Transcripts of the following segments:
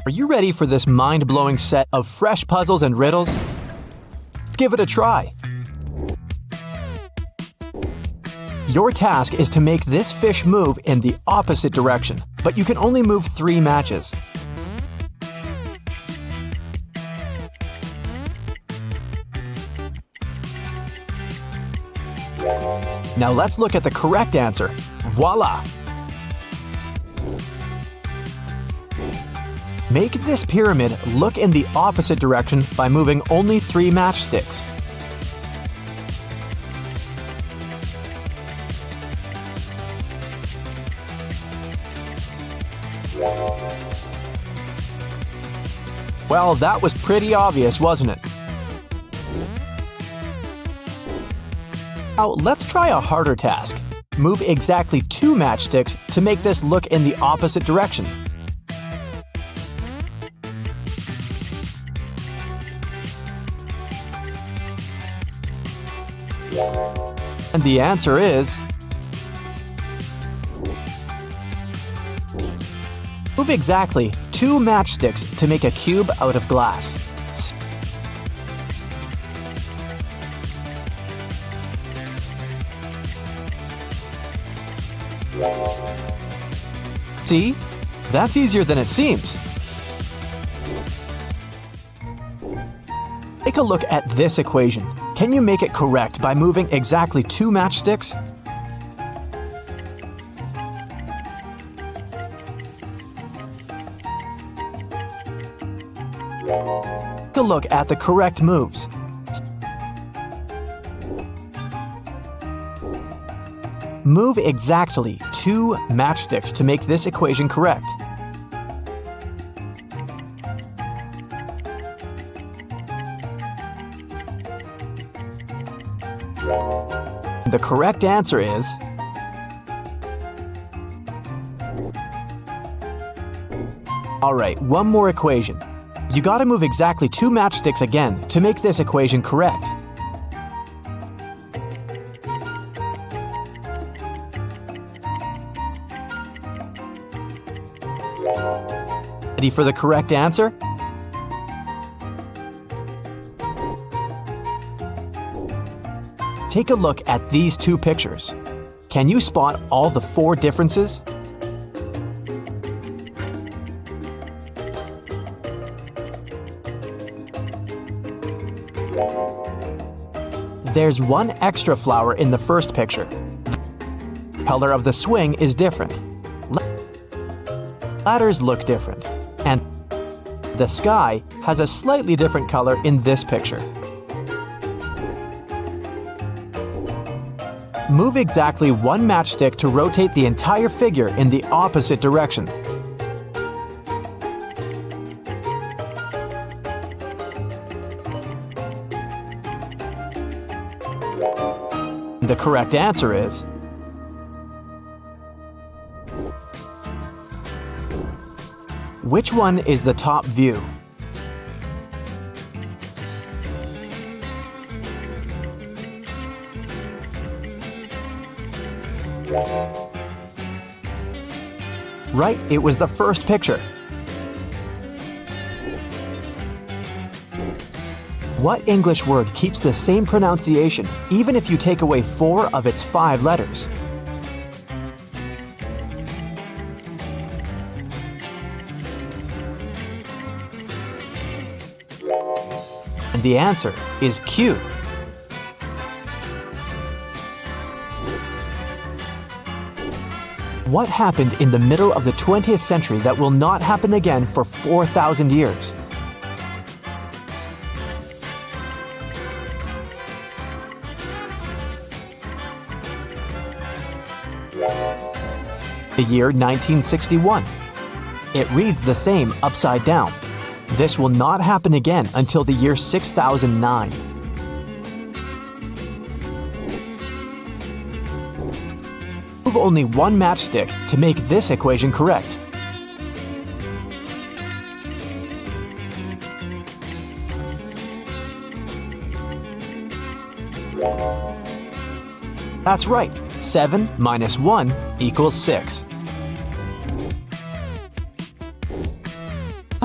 Are you ready for this mind-blowing set of fresh puzzles and riddles? Let's give it a try. Your task is to make this fish move in the opposite direction, but you can only move 3 matches. Now let's look at the correct answer. Voila! Make this pyramid look in the opposite direction by moving only 3 matchsticks. Well, that was pretty obvious, wasn't it? Now, let's try a harder task. Move exactly 2 matchsticks to make this look in the opposite direction. And the answer is... move exactly 2 matchsticks to make a cube out of glass. See? That's easier than it seems. Take a look at this equation. Can you make it correct by moving exactly 2 matchsticks? Take a look at the correct moves. Move exactly 2 matchsticks to make this equation correct. The correct answer is... Alright, one more equation. You gotta move exactly 2 matchsticks again to make this equation correct. Ready for the correct answer? Take a look at these 2 pictures. Can you spot all the 4 differences? There's one extra flower in the first picture. The color of the swing is different. Ladders look different. And the sky has a slightly different color in this picture. Move exactly 1 matchstick to rotate the entire figure in the opposite direction. The correct answer is... which one is the top view? Right, it was the first picture. What English word keeps the same pronunciation even if you take away 4 of its 5 letters? And the answer is Q. What happened in the middle of the 20th century that will not happen again for 4,000 years? The year 1961. It reads the same upside down. This will not happen again until the year 6009. Move only 1 matchstick to make this equation correct. That's right. 7 minus 1 equals 6.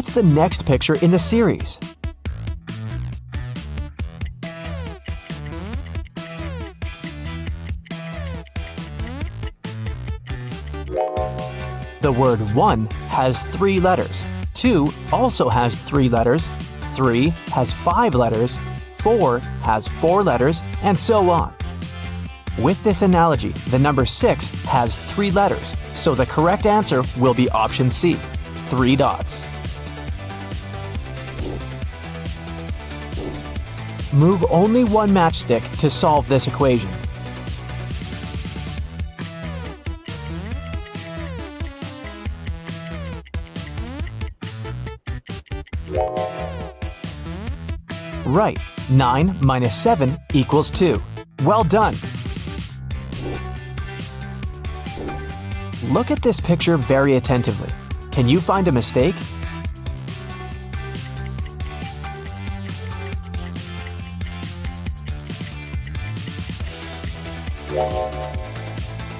What's the next picture in the series? The word 1 has 3 letters, 2 also has 3 letters, 3 has 5 letters, 4 has 4 letters, and so on. With this analogy, the number 6 has 3 letters, so the correct answer will be option C, 3 dots. Move only one matchstick to solve this equation. Right, 9 minus 7 equals 2. Well done! Look at this picture very attentively. Can you find a mistake?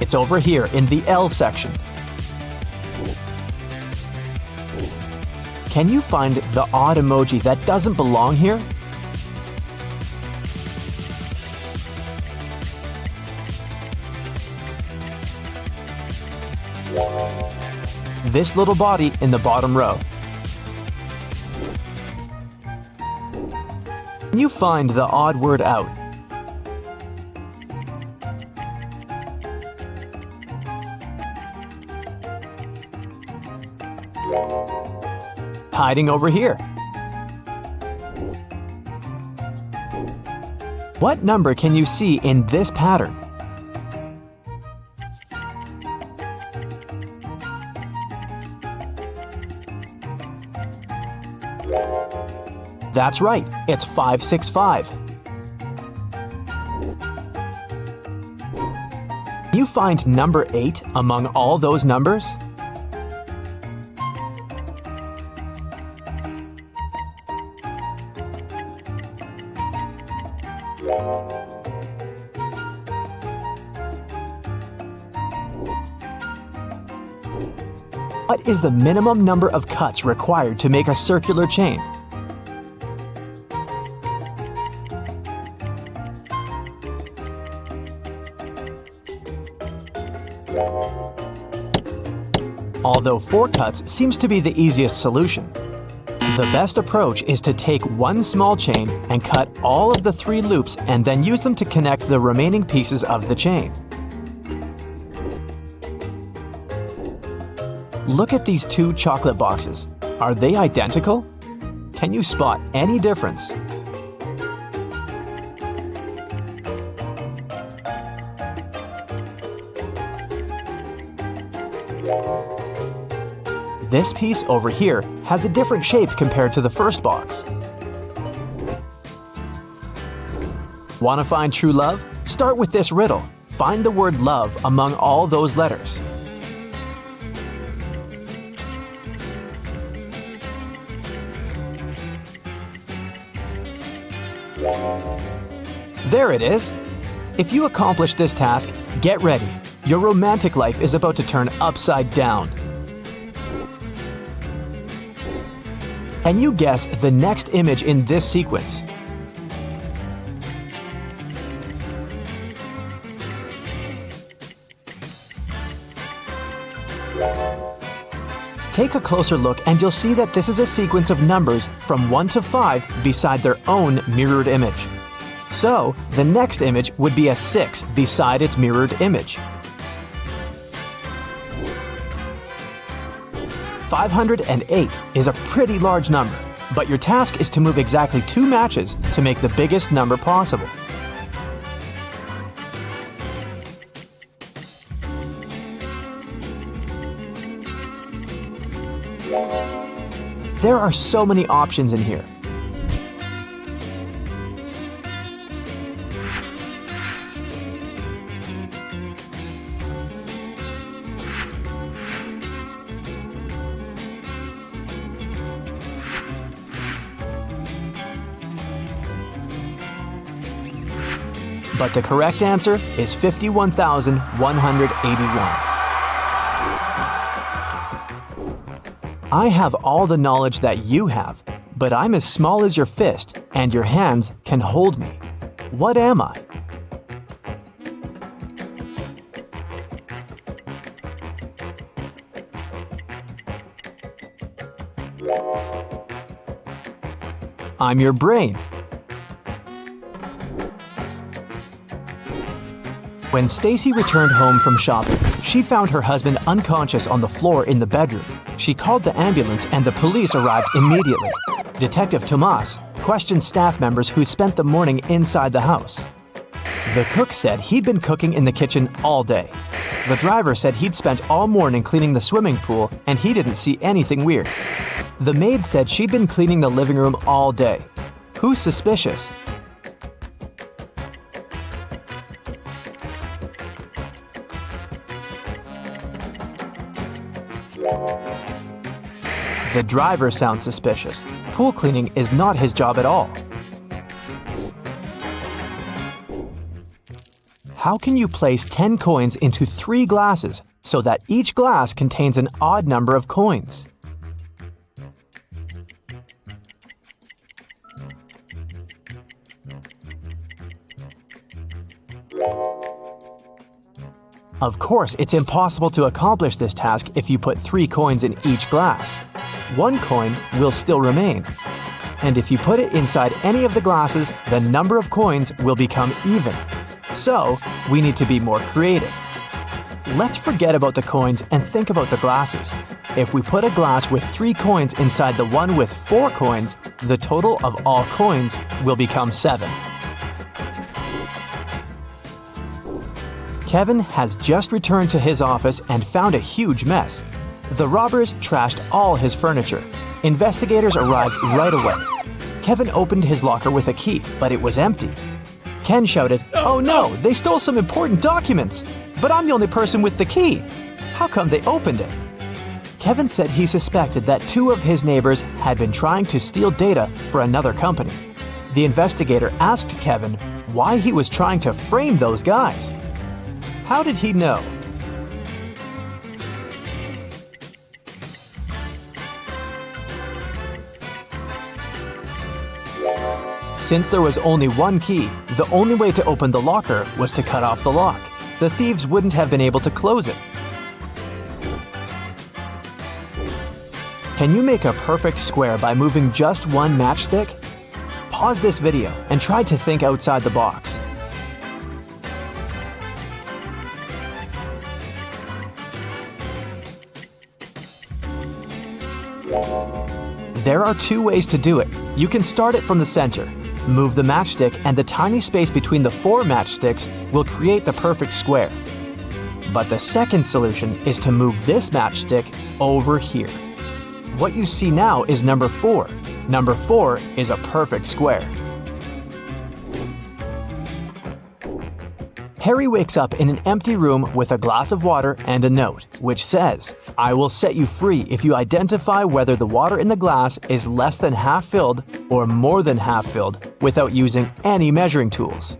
It's over here in the L section. Can you find the odd emoji that doesn't belong here? This little body in the bottom row. Can you find the odd word out? Hiding over here. What number can you see in this pattern? That's right, it's 565. Can you find number 8 among all those numbers? What is the minimum number of cuts required to make a circular chain? Although 4 cuts seems to be the easiest solution, the best approach is to take one small chain and cut all of the 3 loops and then use them to connect the remaining pieces of the chain. Look at these 2 chocolate boxes. Are they identical? Can you spot any difference? This piece over here has a different shape compared to the first box. Want to find true love? Start with this riddle. Find the word love among all those letters. There it is! If you accomplish this task, get ready. Your romantic life is about to turn upside down. Can you guess the next image in this sequence? Take a closer look and you'll see that this is a sequence of numbers from 1 to 5 beside their own mirrored image. So, the next image would be a 6 beside its mirrored image. 508 is a pretty large number, but your task is to move exactly 2 matches to make the biggest number possible. There are so many options in here. But the correct answer is 51,181. I have all the knowledge that you have, but I'm as small as your fist, and your hands can hold me. What am I? I'm your brain. When Stacy returned home from shopping, she found her husband unconscious on the floor in the bedroom. She called the ambulance and the police arrived immediately. Detective Tomas questioned staff members who spent the morning inside the house. The cook said he'd been cooking in the kitchen all day. The driver said he'd spent all morning cleaning the swimming pool and he didn't see anything weird. The maid said she'd been cleaning the living room all day. Who's suspicious? The driver sounds suspicious. Pool cleaning is not his job at all. How can you place 10 coins into 3 glasses so that each glass contains an odd number of coins? Of course, it's impossible to accomplish this task if you put 3 coins in each glass. 1 coin will still remain. And if you put it inside any of the glasses, the number of coins will become even. So, we need to be more creative. Let's forget about the coins and think about the glasses. If we put a glass with 3 coins inside the one with 4 coins, the total of all coins will become 7. Kevin has just returned to his office and found a huge mess. The robbers trashed all his furniture. Investigators arrived right away. Kevin opened his locker with a key, but it was empty. Ken shouted, "Oh no, they stole some important documents! But I'm the only person with the key! How come they opened it?" Kevin said he suspected that 2 of his neighbors had been trying to steal data for another company. The investigator asked Kevin why he was trying to frame those guys. How did he know? Since there was only 1 key, the only way to open the locker was to cut off the lock. The thieves wouldn't have been able to close it. Can you make a perfect square by moving just 1 matchstick? Pause this video and try to think outside the box. There are 2 ways to do it. You can start it from the center. Move the matchstick and the tiny space between the 4 matchsticks will create the perfect square. But the second solution is to move this matchstick over here. What you see now is number 4. Number 4 is a perfect square. Harry wakes up in an empty room with a glass of water and a note, which says, "I will set you free if you identify whether the water in the glass is less than half filled or more than half filled without using any measuring tools."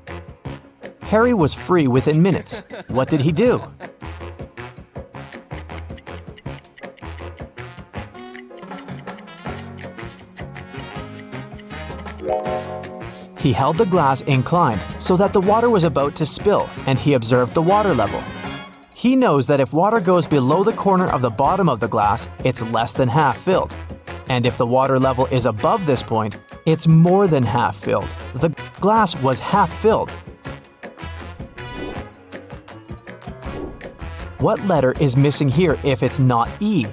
Harry was free within minutes. What did he do? He held the glass inclined so that the water was about to spill, and he observed the water level. He knows that if water goes below the corner of the bottom of the glass, it's less than half filled. And if the water level is above this point, it's more than half filled. The glass was half filled. What letter is missing here if it's not E?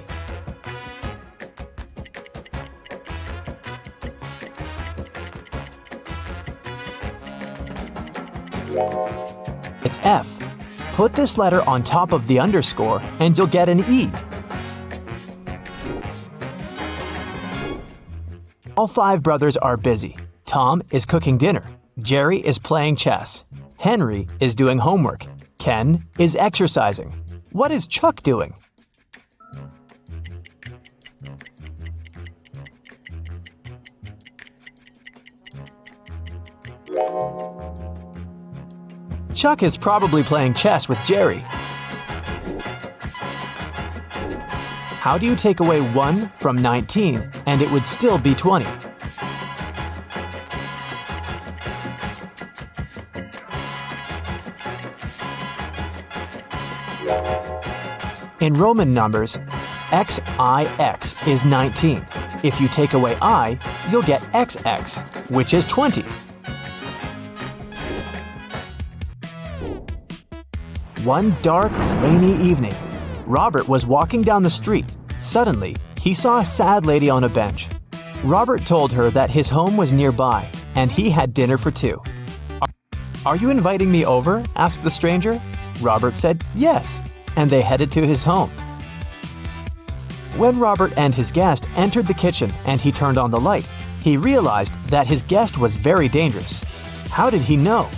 It's F. Put this letter on top of the underscore and you'll get an E. All 5 brothers are busy. Tom is cooking dinner. Jerry is playing chess. Henry is doing homework. Ken is exercising. What is Chuck doing? Chuck is probably playing chess with Jerry. How do you take away 1 from 19 and it would still be 20? In Roman numbers, XIX is 19. If you take away I, you'll get XX, which is 20. One dark, rainy evening, Robert was walking down the street. Suddenly, he saw a sad lady on a bench. Robert told her that his home was nearby, and he had dinner for 2. "Are you inviting me over?" asked the stranger. Robert said yes, and they headed to his home. When Robert and his guest entered the kitchen and he turned on the light, he realized that his guest was very dangerous. How did he know?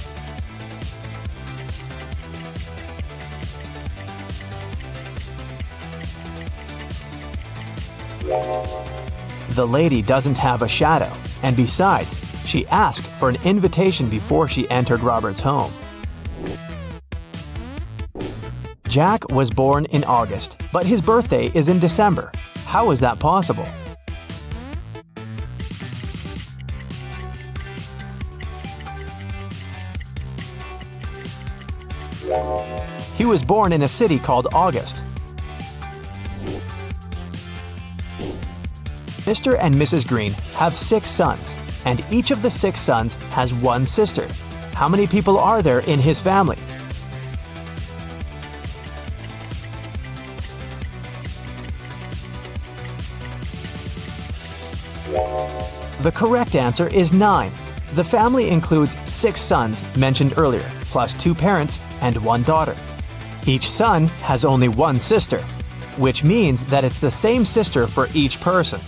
The lady doesn't have a shadow, and besides, she asked for an invitation before she entered Robert's home. Jack was born in August, but his birthday is in December. How is that possible? He was born in a city called August. Mr. and Mrs. Green have 6 sons, and each of the 6 sons has 1 sister. How many people are there in his family? The correct answer is 9. The family includes 6 sons mentioned earlier, plus 2 parents and 1 daughter. Each son has only 1 sister, which means that it's the same sister for each person.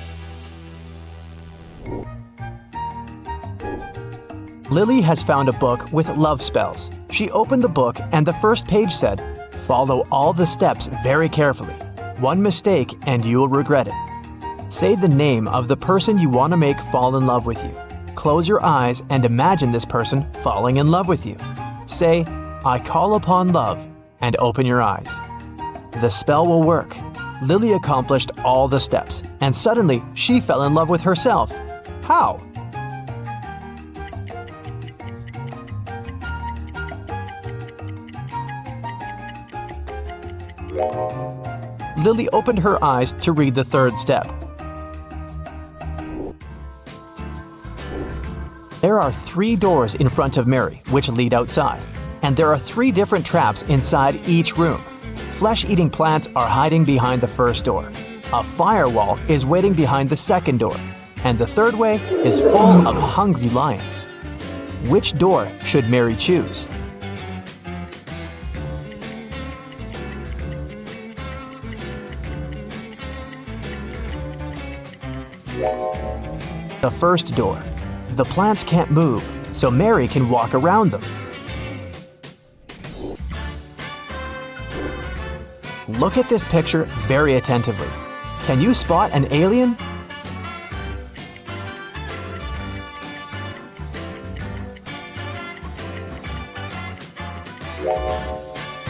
Lily has found a book with love spells. She opened the book and the first page said, "Follow all the steps very carefully. One mistake and you'll regret it." Say the name of the person you want to make fall in love with you. Close your eyes and imagine this person falling in love with you. Say, "I call upon love," and open your eyes. The spell will work. Lily accomplished all the steps, and suddenly she fell in love with herself. How? Lily opened her eyes to read the 3rd step. There are 3 doors in front of Mary, which lead outside, and there are 3 different traps inside each room. Flesh-eating plants are hiding behind the first door. A firewall is waiting behind the second door, and the third way is full of hungry lions. Which door should Mary choose? The first door. The plants can't move, so Mary can walk around them. Look at this picture very attentively. Can you spot an alien?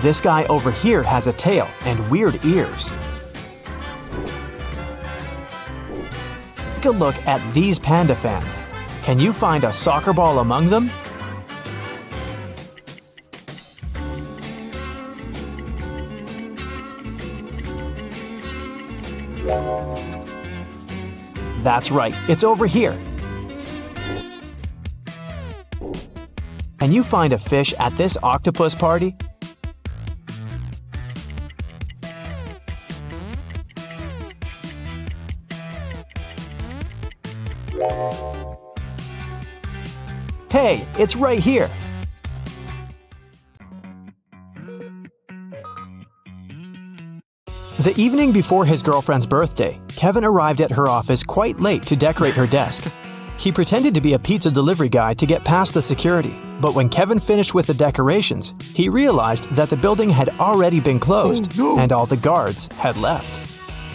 This guy over here has a tail and weird ears. Take a look at these panda fans. Can you find a soccer ball among them? That's right, it's over here. Can you find a fish at this octopus party? Hey, it's right here. The evening before his girlfriend's birthday, Kevin arrived at her office quite late to decorate her desk. He pretended to be a pizza delivery guy to get past the security, but when Kevin finished with the decorations, he realized that the building had already been closed and all the guards had left.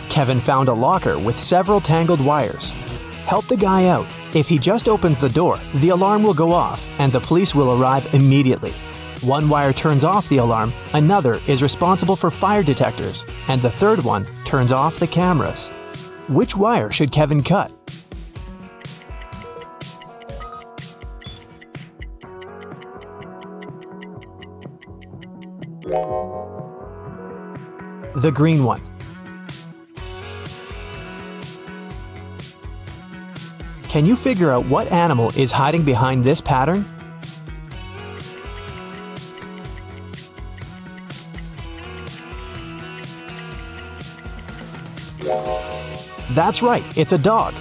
Kevin found a locker with several tangled wires. Help the guy out. If he just opens the door, the alarm will go off and the police will arrive immediately. One wire turns off the alarm, another is responsible for fire detectors, and the third one turns off the cameras. Which wire should Kevin cut? The green one. Can you figure out what animal is hiding behind this pattern? That's right, it's a dog.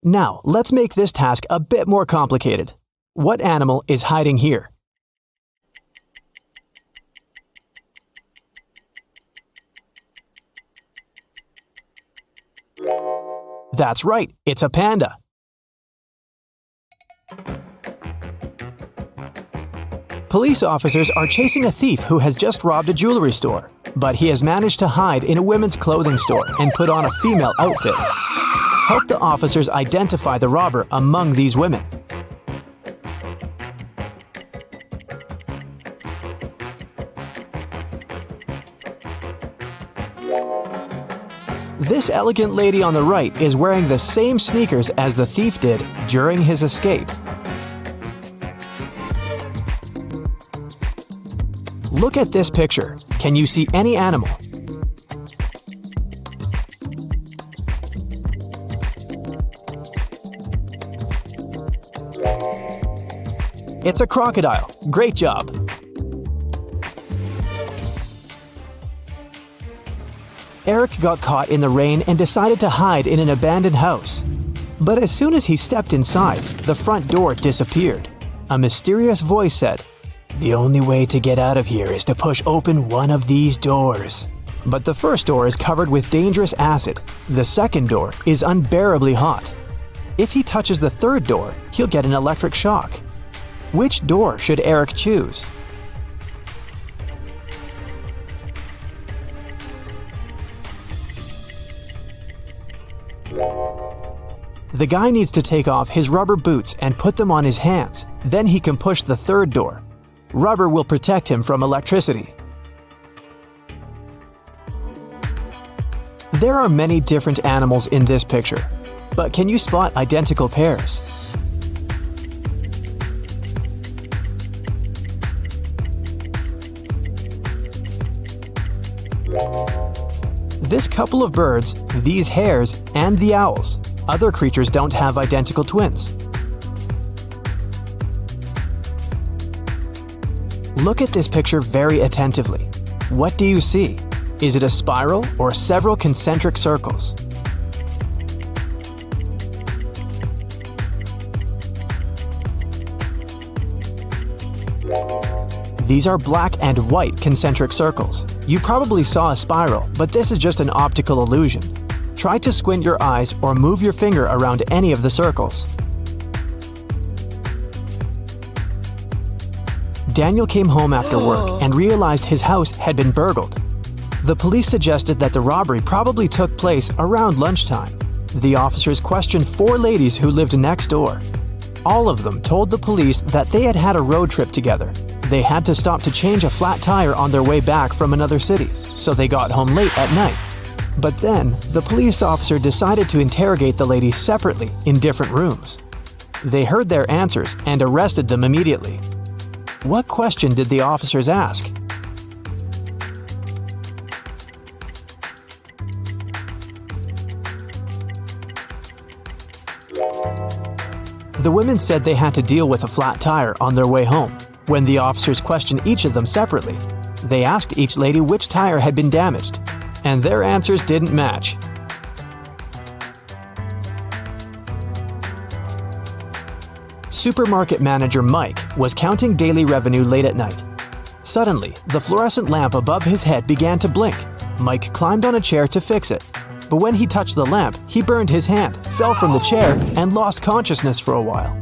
Now, let's make this task a bit more complicated. What animal is hiding here? That's right, it's a panda. Police officers are chasing a thief who has just robbed a jewelry store, but he has managed to hide in a women's clothing store and put on a female outfit. Help the officers identify the robber among these women. This elegant lady on the right is wearing the same sneakers as the thief did during his escape. Look at this picture. Can you see any animal? It's a crocodile. Great job. Eric got caught in the rain and decided to hide in an abandoned house. But as soon as he stepped inside, the front door disappeared. A mysterious voice said, "The only way to get out of here is to push open one of these doors." But the first door is covered with dangerous acid. The second door is unbearably hot. If he touches the third door, he'll get an electric shock. Which door should Eric choose? The guy needs to take off his rubber boots and put them on his hands. Then he can push the third door. Rubber will protect him from electricity. There are many different animals in this picture, but can you spot identical pairs? This couple of birds, these hares, and the owls. Other creatures don't have identical twins. Look at this picture very attentively. What do you see? Is it a spiral or several concentric circles? These are black and white concentric circles. You probably saw a spiral, but this is just an optical illusion. Try to squint your eyes or move your finger around any of the circles. Daniel came home after work and realized his house had been burgled. The police suggested that the robbery probably took place around lunchtime. The officers questioned 4 ladies who lived next door. All of them told the police that they had had a road trip together. They had to stop to change a flat tire on their way back from another city, so they got home late at night. But then, the police officer decided to interrogate the ladies separately in different rooms. They heard their answers and arrested them immediately. What question did the officers ask? The women said they had to deal with a flat tire on their way home. When the officers questioned each of them separately, they asked each lady which tire had been damaged, and their answers didn't match. Supermarket manager Mike was counting daily revenue late at night. Suddenly, the fluorescent lamp above his head began to blink. Mike climbed on a chair to fix it. But when he touched the lamp, he burned his hand, fell from the chair, and lost consciousness for a while.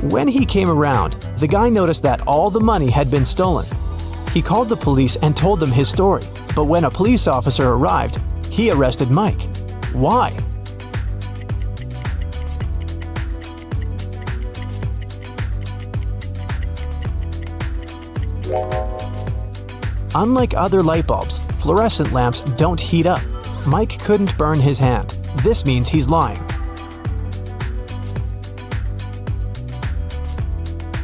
When he came around, the guy noticed that all the money had been stolen. He called the police and told them his story, but when a police officer arrived, he arrested Mike. Why? Unlike other light bulbs, fluorescent lamps don't heat up. Mike couldn't burn his hand. This means he's lying.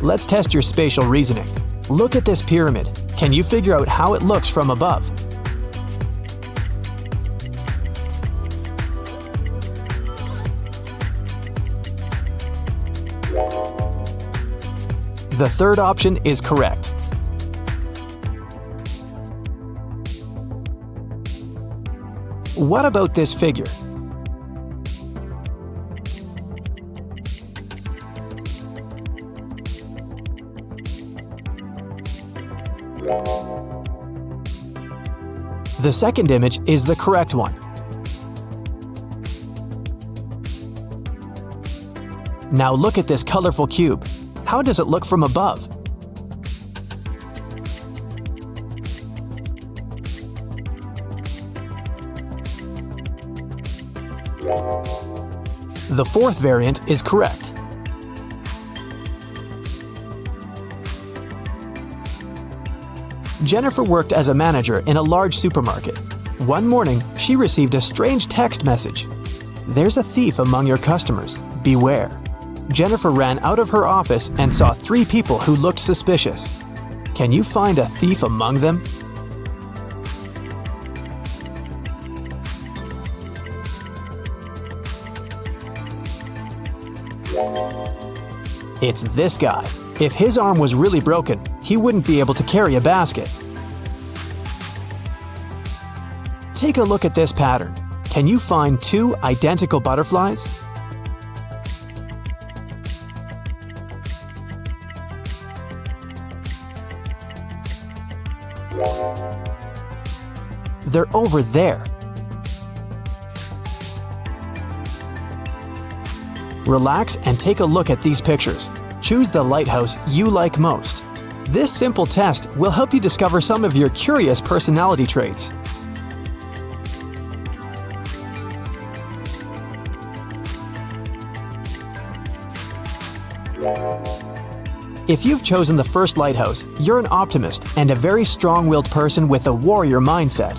Let's test your spatial reasoning. Look at this pyramid. Can you figure out how it looks from above? The third option is correct. What about this figure? The second image is the correct one. Now look at this colorful cube. How does it look from above? The fourth variant is correct. Jennifer worked as a manager in a large supermarket. One morning, she received a strange text message. "There's a thief among your customers. Beware." Jennifer ran out of her office and saw 3 people who looked suspicious. Can you find a thief among them? It's this guy. If his arm was really broken, he wouldn't be able to carry a basket. Take a look at this pattern. Can you find 2 identical butterflies? They're over there. Relax and take a look at these pictures. Choose the lighthouse you like most. This simple test will help you discover some of your curious personality traits. If you've chosen the first lighthouse, you're an optimist and a very strong-willed person with a warrior mindset.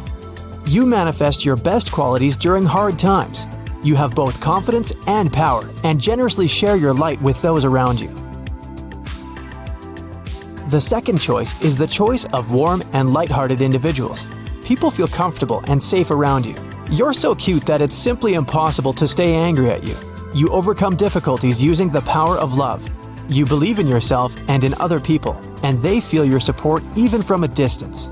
You manifest your best qualities during hard times. You have both confidence and power and generously share your light with those around you. The second choice is the choice of warm and lighthearted individuals. People feel comfortable and safe around you. You're so cute that it's simply impossible to stay angry at you. You overcome difficulties using the power of love. You believe in yourself and in other people, and they feel your support even from a distance.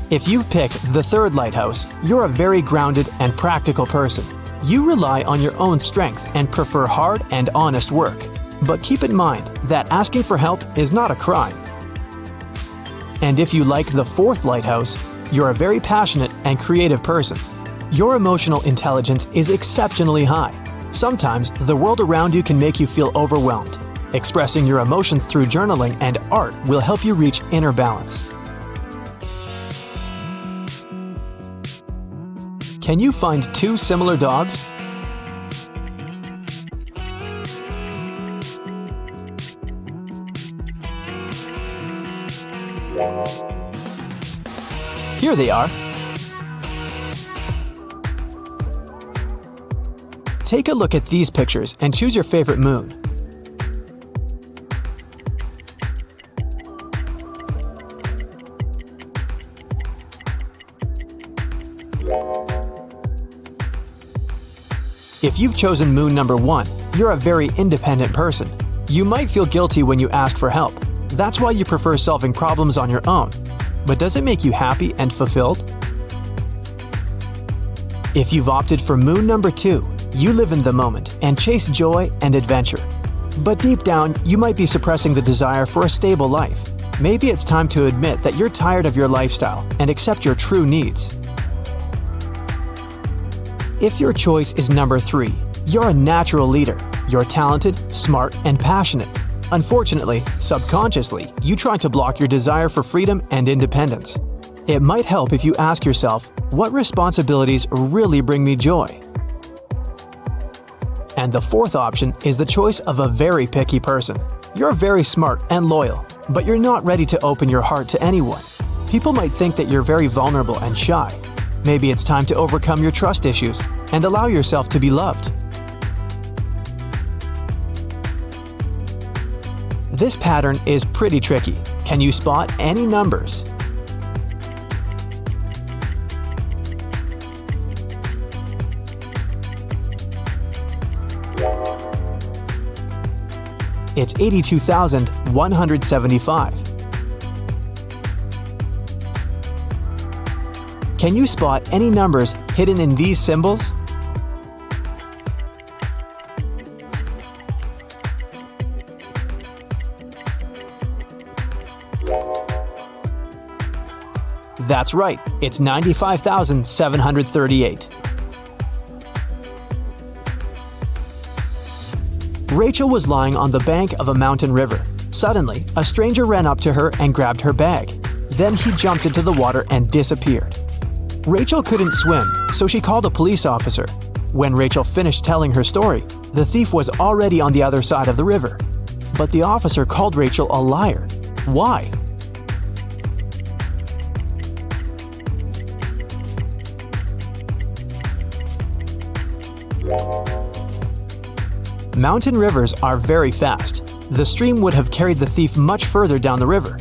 If you've picked the third lighthouse, you're a very grounded and practical person. You rely on your own strength and prefer hard and honest work. But keep in mind that asking for help is not a crime. And if you like the fourth lighthouse, you're a very passionate and creative person. Your emotional intelligence is exceptionally high. Sometimes the world around you can make you feel overwhelmed. Expressing your emotions through journaling and art will help you reach inner balance. Can you find 2 similar dogs? Here they are. Take a look at these pictures and choose your favorite moon. If you've chosen moon number 1, you're a very independent person. You might feel guilty when you ask for help. That's why you prefer solving problems on your own. But does it make you happy and fulfilled? If you've opted for moon number 2, you live in the moment and chase joy and adventure. But deep down, you might be suppressing the desire for a stable life. Maybe it's time to admit that you're tired of your lifestyle and accept your true needs. If your choice is number 3, you're a natural leader. You're talented, smart, and passionate. Unfortunately, subconsciously, you try to block your desire for freedom and independence. It might help if you ask yourself, what responsibilities really bring me joy? And the fourth option is the choice of a very picky person. You're very smart and loyal. but you're not ready to open your heart to anyone. People might think that you're very vulnerable and shy. Maybe it's time to overcome your trust issues and allow yourself to be loved. This pattern is pretty tricky. Can you spot any numbers? It's 82,175. Can you spot any numbers hidden in these symbols? That's right, it's 95,738. Rachel was lying on the bank of a mountain river. Suddenly, a stranger ran up to her and grabbed her bag. Then he jumped into the water and disappeared. Rachel couldn't swim, so she called a police officer. When Rachel finished telling her story, the thief was already on the other side of the river. But the officer called Rachel a liar. Why? Mountain rivers are very fast. The stream would have carried the thief much further down the river.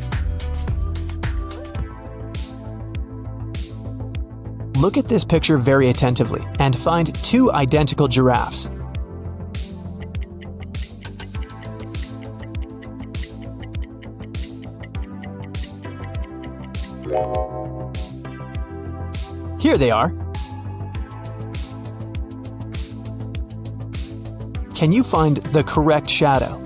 Look at this picture very attentively and find two identical giraffes. Here they are. Can you find the correct shadow?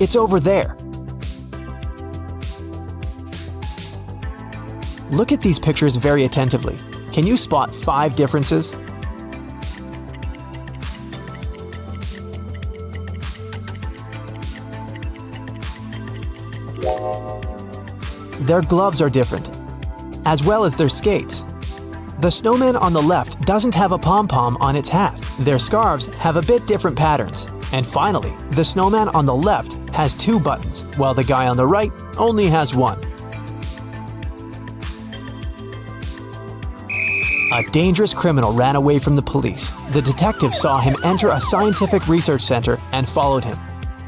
It's over there. Look at these pictures very attentively. Can you spot 5 differences? Their gloves are different, as well as their skates. The snowman on the left doesn't have a pom-pom on its hat. Their scarves have a bit different patterns. And finally, the snowman on the left has 2 buttons, while the guy on the right only has 1. A dangerous criminal ran away from the police. The detective saw him enter a scientific research center and followed him.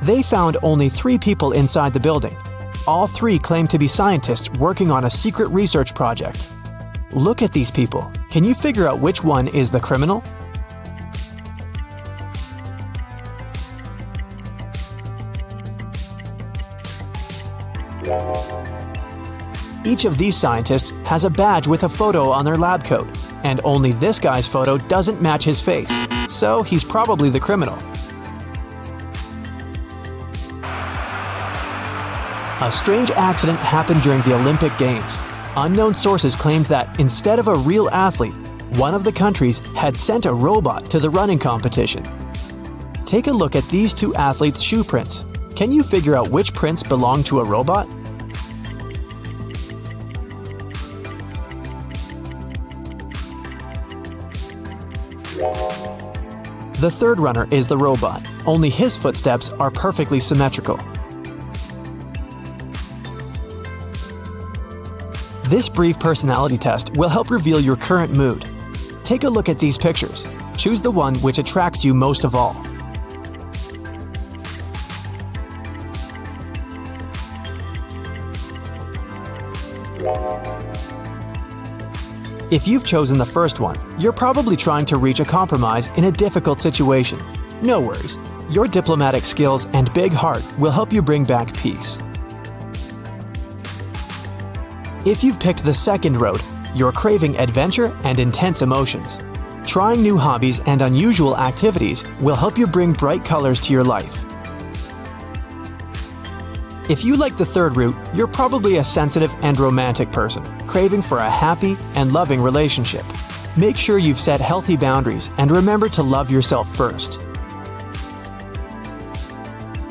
They found only 3 people inside the building. All 3 claimed to be scientists working on a secret research project. Look at these people. Can you figure out which one is the criminal? Each of these scientists has a badge with a photo on their lab coat, and only this guy's photo doesn't match his face, so he's probably the criminal. A strange accident happened during the Olympic Games. Unknown sources claimed that instead of a real athlete, one of the countries had sent a robot to the running competition. Take a look at these 2 athletes' shoe prints. Can you figure out which prints belong to a robot? The third runner is the robot, only his footsteps are perfectly symmetrical. This brief personality test will help reveal your current mood. Take a look at these pictures. Choose the one which attracts you most of all. If you've chosen the first one, you're probably trying to reach a compromise in a difficult situation. No worries. Your diplomatic skills and big heart will help you bring back peace. If you've picked the second road, you're craving adventure and intense emotions. Trying new hobbies and unusual activities will help you bring bright colors to your life. If you like the third route, you're probably a sensitive and romantic person, craving for a happy and loving relationship. Make sure you've set healthy boundaries and remember to love yourself first.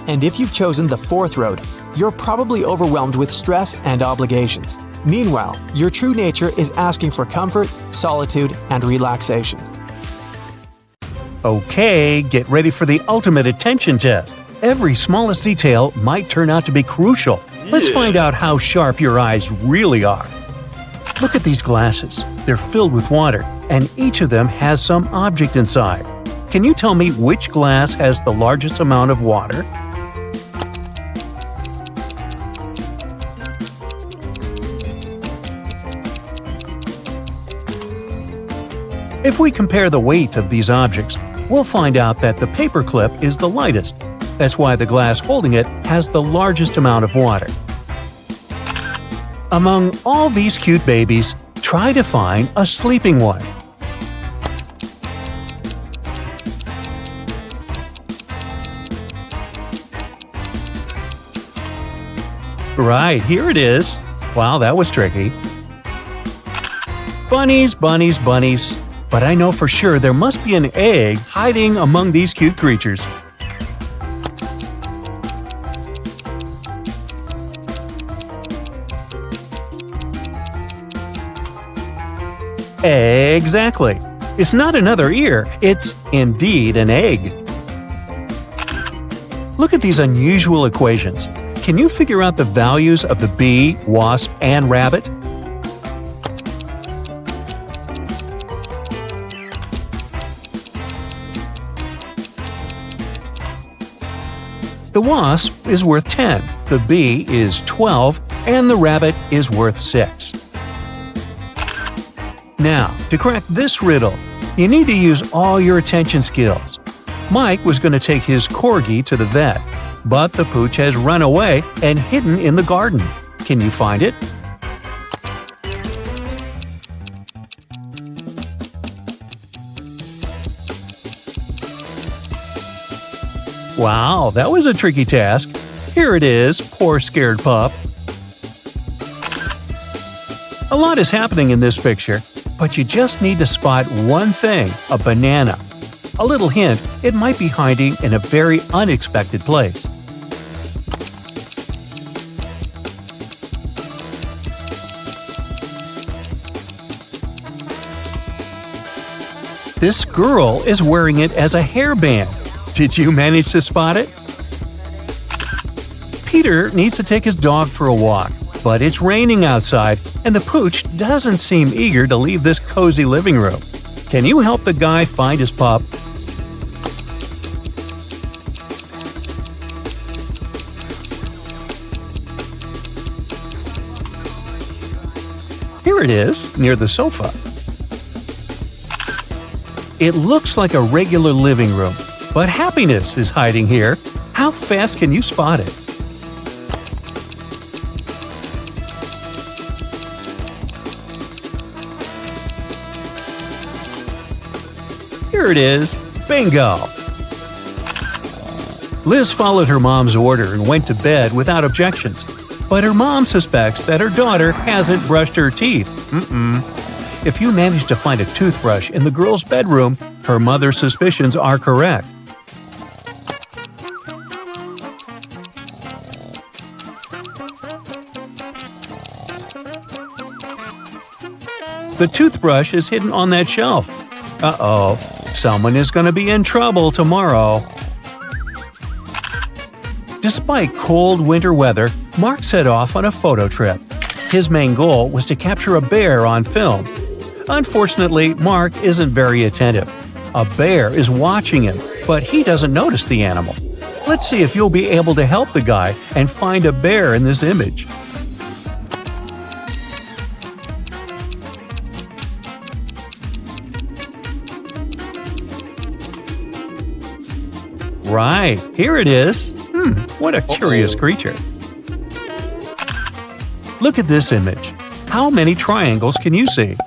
And if you've chosen the fourth road, you're probably overwhelmed with stress and obligations. Meanwhile, your true nature is asking for comfort, solitude, and relaxation. Okay, get ready for the ultimate attention test. Every smallest detail might turn out to be crucial. Let's find out how sharp your eyes really are. Look at these glasses. They're filled with water, and each of them has some object inside. Can you tell me which glass has the largest amount of water? If we compare the weight of these objects, we'll find out that the paperclip is the lightest. That's why the glass holding it has the largest amount of water. Among all these cute babies, try to find a sleeping one. Right, here it is. Wow, that was tricky. Bunnies, bunnies, bunnies. But I know for sure there must be an egg hiding among these cute creatures. Exactly. It's not another ear, it's indeed an egg. Look at these unusual equations. Can you figure out the values of the bee, wasp, and rabbit? The wasp is worth 10, the bee is 12, and the rabbit is worth 6. Now, to crack this riddle, you need to use all your attention skills. Mike was going to take his corgi to the vet, but the pooch has run away and hidden in the garden. Can you find it? Wow, that was a tricky task. Here it is, poor scared pup. A lot is happening in this picture, but you just need to spot one thing, a banana. A little hint, it might be hiding in a very unexpected place. This girl is wearing it as a hairband. Did you manage to spot it? Peter needs to take his dog for a walk, but it's raining outside, and the pooch doesn't seem eager to leave this cozy living room. Can you help the guy find his pup? Here it is, near the sofa. It looks like a regular living room, but happiness is hiding here. How fast can you spot it? Here it is. Bingo! Liz followed her mom's order and went to bed without objections. But her mom suspects that her daughter hasn't brushed her teeth. If you manage to find a toothbrush in the girl's bedroom, her mother's suspicions are correct. The toothbrush is hidden on that shelf. Uh-oh, someone is going to be in trouble tomorrow. Despite cold winter weather, Mark set off on a photo trip. His main goal was to capture a bear on film. Unfortunately, Mark isn't very attentive. A bear is watching him, but he doesn't notice the animal. Let's see if you'll be able to help the guy and find a bear in this image. Right, here it is. What a curious creature. Look at this image. How many triangles can you see?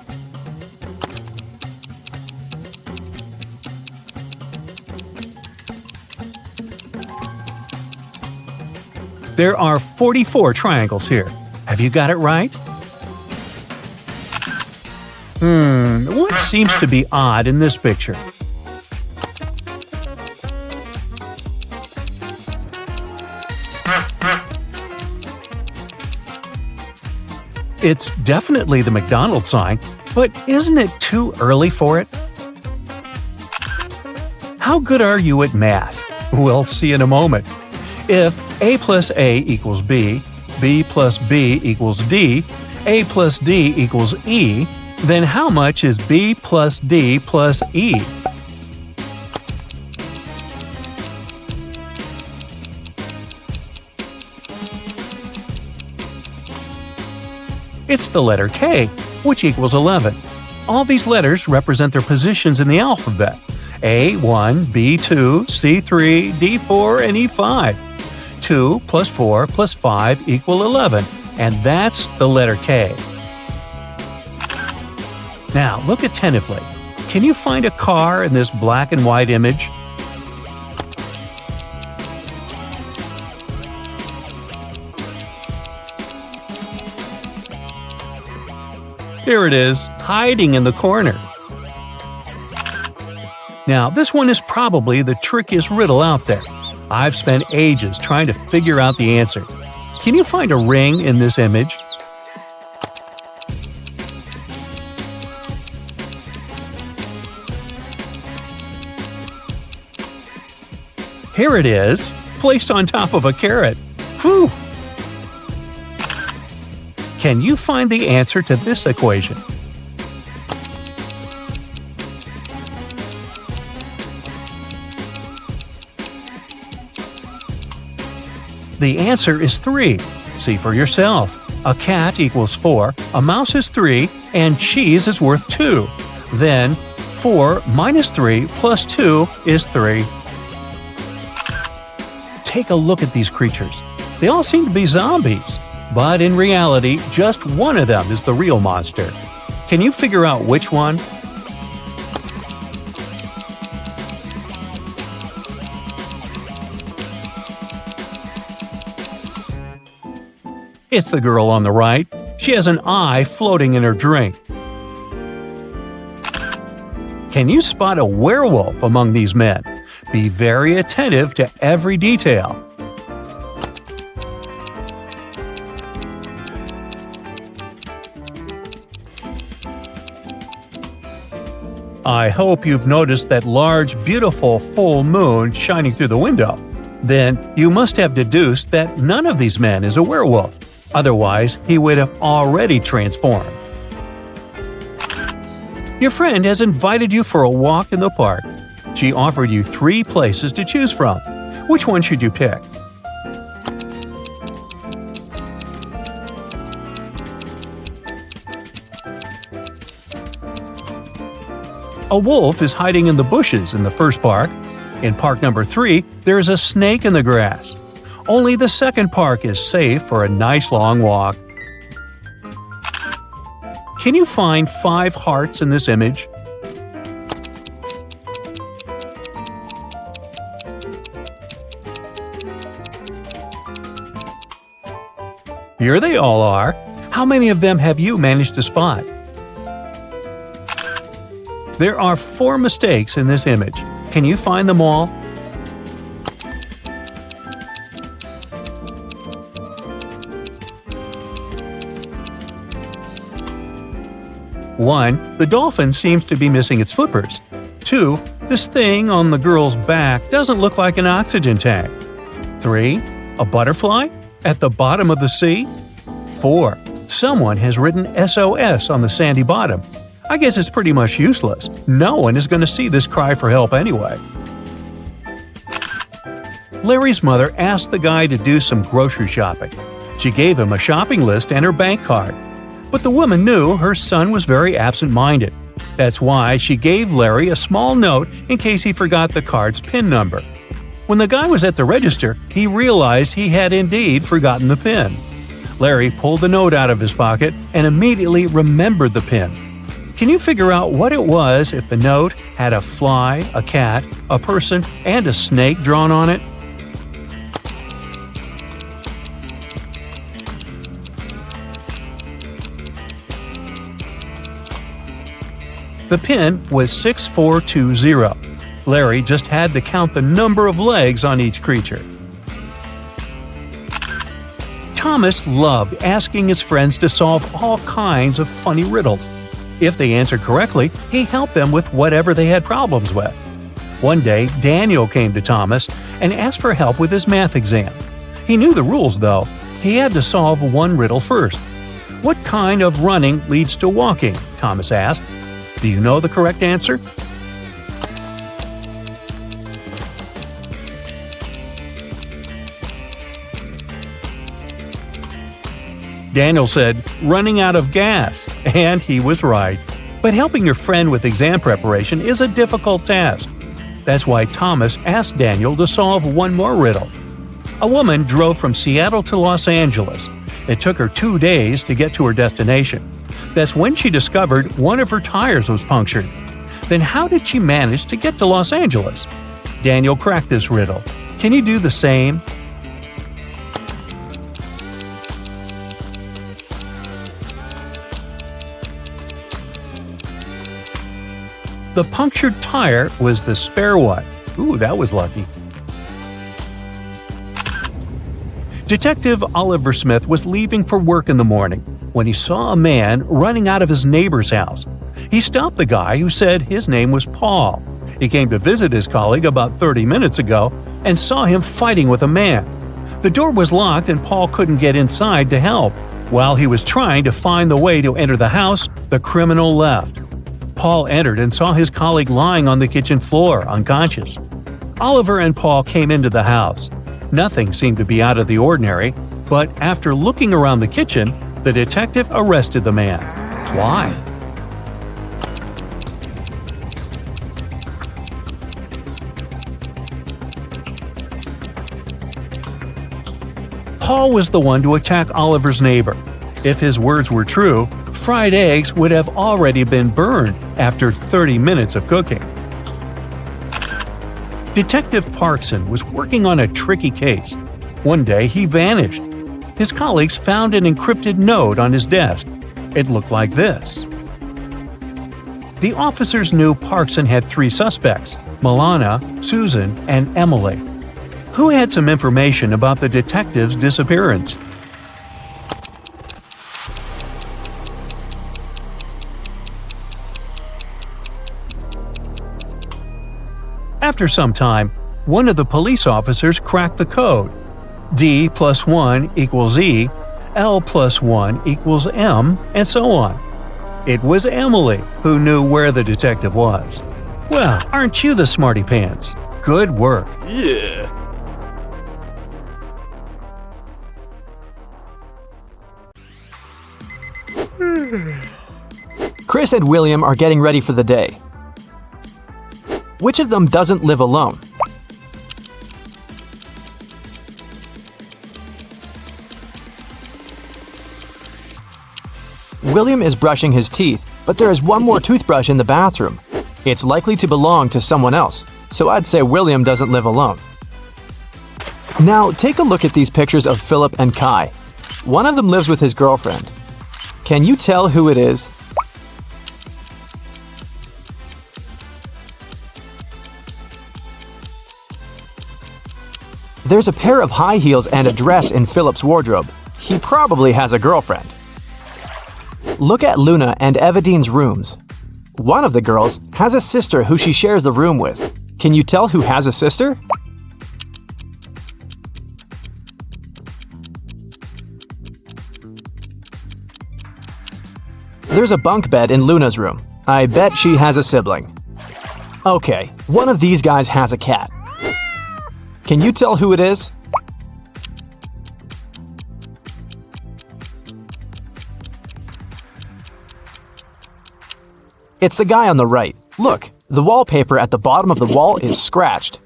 There are 44 triangles here. Have you got it right? What seems to be odd in this picture? It's definitely the McDonald's sign, but isn't it too early for it? How good are you at math? We'll see in a moment. If A plus A equals B, B plus B equals D, A plus D equals E, then how much is B plus D plus E? It's the letter K, which equals 11. All these letters represent their positions in the alphabet: A1, B2, C3, D4, and E5. 2 plus 4 plus 5 equal 11, and that's the letter K. Now, look attentively. Can you find a car in this black and white image? There it is, hiding in the corner. Now, this one is probably the trickiest riddle out there. I've spent ages trying to figure out the answer. Can you find a ring in this image? Here it is, placed on top of a carrot. Whew! Can you find the answer to this equation? The answer is 3. See for yourself. A cat equals 4, a mouse is 3, and cheese is worth 2. Then, 4 minus 3 plus 2 is 3. Take a look at these creatures. They all seem to be zombies. But in reality, just one of them is the real monster. Can you figure out which one? It's the girl on the right. She has an eye floating in her drink. Can you spot a werewolf among these men? Be very attentive to every detail. I hope you've noticed that large, beautiful full moon shining through the window. Then you must have deduced that none of these men is a werewolf. Otherwise, he would have already transformed. Your friend has invited you for a walk in the park. She offered you 3 places to choose from. Which one should you pick? A wolf is hiding in the bushes in the first park. In park number 3, there is a snake in the grass. Only the second park is safe for a nice long walk. Can you find 5 hearts in this image? Here they all are. How many of them have you managed to spot? There are 4 mistakes in this image. Can you find them all? One, the dolphin seems to be missing its flippers. 2, this thing on the girl's back doesn't look like an oxygen tank. 3, a butterfly at the bottom of the sea. 4, someone has written SOS on the sandy bottom. I guess it's pretty much useless. No one is going to see this cry for help anyway. Larry's mother asked the guy to do some grocery shopping. She gave him a shopping list and her bank card. But the woman knew her son was very absent-minded. That's why she gave Larry a small note in case he forgot the card's PIN number. When the guy was at the register, he realized he had indeed forgotten the PIN. Larry pulled the note out of his pocket and immediately remembered the PIN. Can you figure out what it was if the note had a fly, a cat, a person, and a snake drawn on it? The PIN was 6420. Larry just had to count the number of legs on each creature. Thomas loved asking his friends to solve all kinds of funny riddles. If they answered correctly, he helped them with whatever they had problems with. One day, Daniel came to Thomas and asked for help with his math exam. He knew the rules, though. He had to solve one riddle first. "What kind of running leads to walking?" Thomas asked. "Do you know the correct answer?" Daniel said, "Running out of gas," and he was right. But helping your friend with exam preparation is a difficult task. That's why Thomas asked Daniel to solve one more riddle. A woman drove from Seattle to Los Angeles. It took her 2 days to get to her destination. That's when she discovered one of her tires was punctured. Then how did she manage to get to Los Angeles? Daniel cracked this riddle. Can you do the same? The punctured tire was the spare one. Ooh, that was lucky. Detective Oliver Smith was leaving for work in the morning when he saw a man running out of his neighbor's house. He stopped the guy who said his name was Paul. He came to visit his colleague about 30 minutes ago and saw him fighting with a man. The door was locked and Paul couldn't get inside to help. While he was trying to find the way to enter the house, the criminal left. Paul entered and saw his colleague lying on the kitchen floor, unconscious. Oliver and Paul came into the house. Nothing seemed to be out of the ordinary, but after looking around the kitchen, the detective arrested the man. Why? Paul was the one to attack Oliver's neighbor. If his words were true, fried eggs would have already been burned after 30 minutes of cooking. Detective Parkson was working on a tricky case. One day, he vanished. His colleagues found an encrypted note on his desk. It looked like this. The officers knew Parkson had 3 suspects: Milana, Susan, and Emily. Who had some information about the detective's disappearance? After some time, one of the police officers cracked the code. D plus 1 equals E, L plus 1 equals M, and so on. It was Emily who knew where the detective was. Well, aren't you the smarty pants? Good work. Yeah. Chris and William are getting ready for the day. Which of them doesn't live alone? William is brushing his teeth, but there is one more toothbrush in the bathroom. It's likely to belong to someone else, so I'd say William doesn't live alone. Now, take a look at these pictures of Philip and Kai. One of them lives with his girlfriend. Can you tell who it is? There's a pair of high heels and a dress in Philip's wardrobe. He probably has a girlfriend. Look at Luna and Evadine's rooms. One of the girls has a sister who she shares the room with. Can you tell who has a sister? There's a bunk bed in Luna's room. I bet she has a sibling. Okay, one of these guys has a cat. Can you tell who it is? It's the guy on the right. Look, the wallpaper at the bottom of the wall is scratched.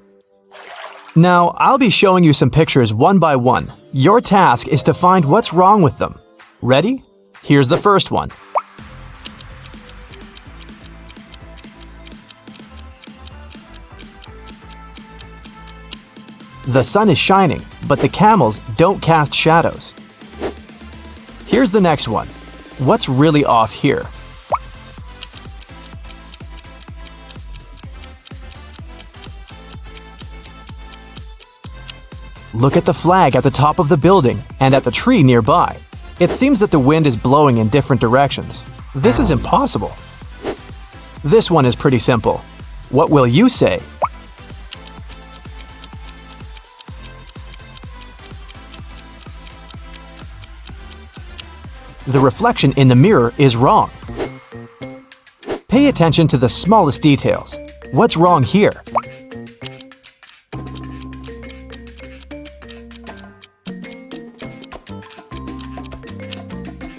Now, I'll be showing you some pictures one by one. Your task is to find what's wrong with them. Ready? Here's the first one. The sun is shining, but the camels don't cast shadows. Here's the next one. What's really off here? Look at the flag at the top of the building and at the tree nearby. It seems that the wind is blowing in different directions. This is impossible. This one is pretty simple. What will you say? The reflection in the mirror is wrong. Pay attention to the smallest details. What's wrong here?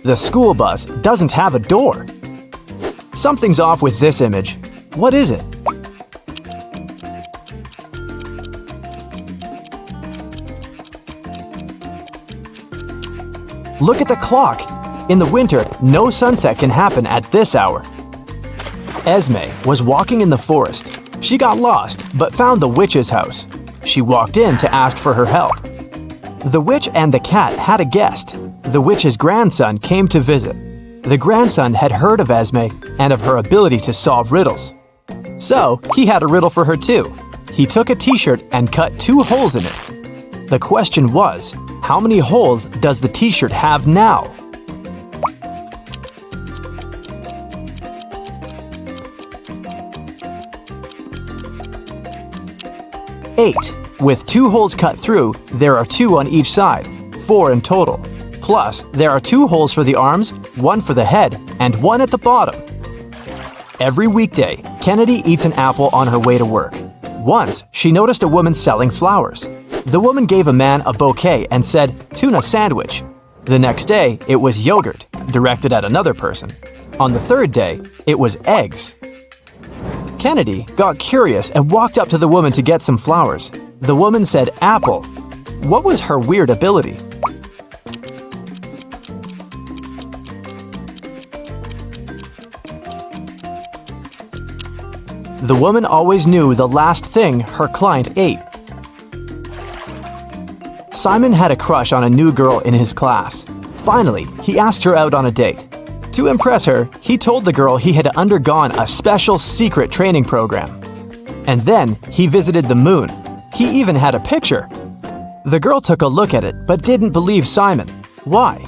The school bus doesn't have a door. Something's off with this image. What is it? Look at the clock. In the winter, no sunset can happen at this hour. Esme was walking in the forest. She got lost, but found the witch's house. She walked in to ask for her help. The witch and the cat had a guest. The witch's grandson came to visit. The grandson had heard of Esme and of her ability to solve riddles. So, he had a riddle for her too. He took a t-shirt and cut 2 holes in it. The question was, how many holes does the t-shirt have now? Eight. With 2 holes cut through, there are 2 on each side, 4 in total. Plus, there are 2 holes for the arms, 1 for the head, and 1 at the bottom. Every weekday, Kennedy eats an apple on her way to work. Once, she noticed a woman selling flowers. The woman gave a man a bouquet and said, "Tuna sandwich." The next day, it was yogurt, directed at another person. On the 3rd day, it was eggs. Kennedy got curious and walked up to the woman to get some flowers. The woman said apple. What was her weird ability? The woman always knew the last thing her client ate. Simon had a crush on a new girl in his class. Finally, he asked her out on a date. To impress her, he told the girl he had undergone a special secret training program. And then he visited the moon. He even had a picture. The girl took a look at it but didn't believe Simon. Why?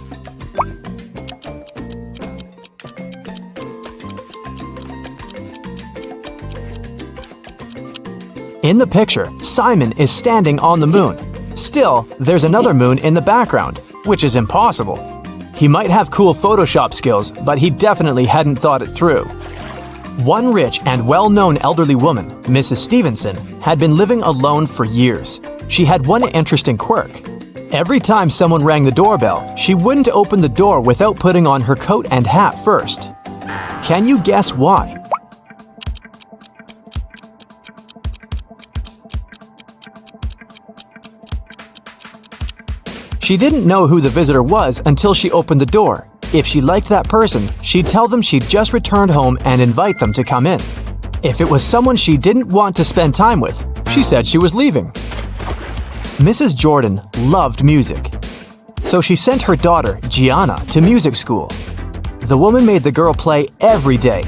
In the picture, Simon is standing on the moon. Still, there's another moon in the background, which is impossible. He might have cool Photoshop skills, but he definitely hadn't thought it through. One rich and well-known elderly woman, Mrs. Stevenson, had been living alone for years. She had one interesting quirk. Every time someone rang the doorbell, she wouldn't open the door without putting on her coat and hat first. Can you guess why? She didn't know who the visitor was until she opened the door. If she liked that person, she'd tell them she'd just returned home and invite them to come in. If it was someone she didn't want to spend time with, she said she was leaving. Mrs. Jordan loved music, so she sent her daughter, Gianna, to music school. The woman made the girl play every day.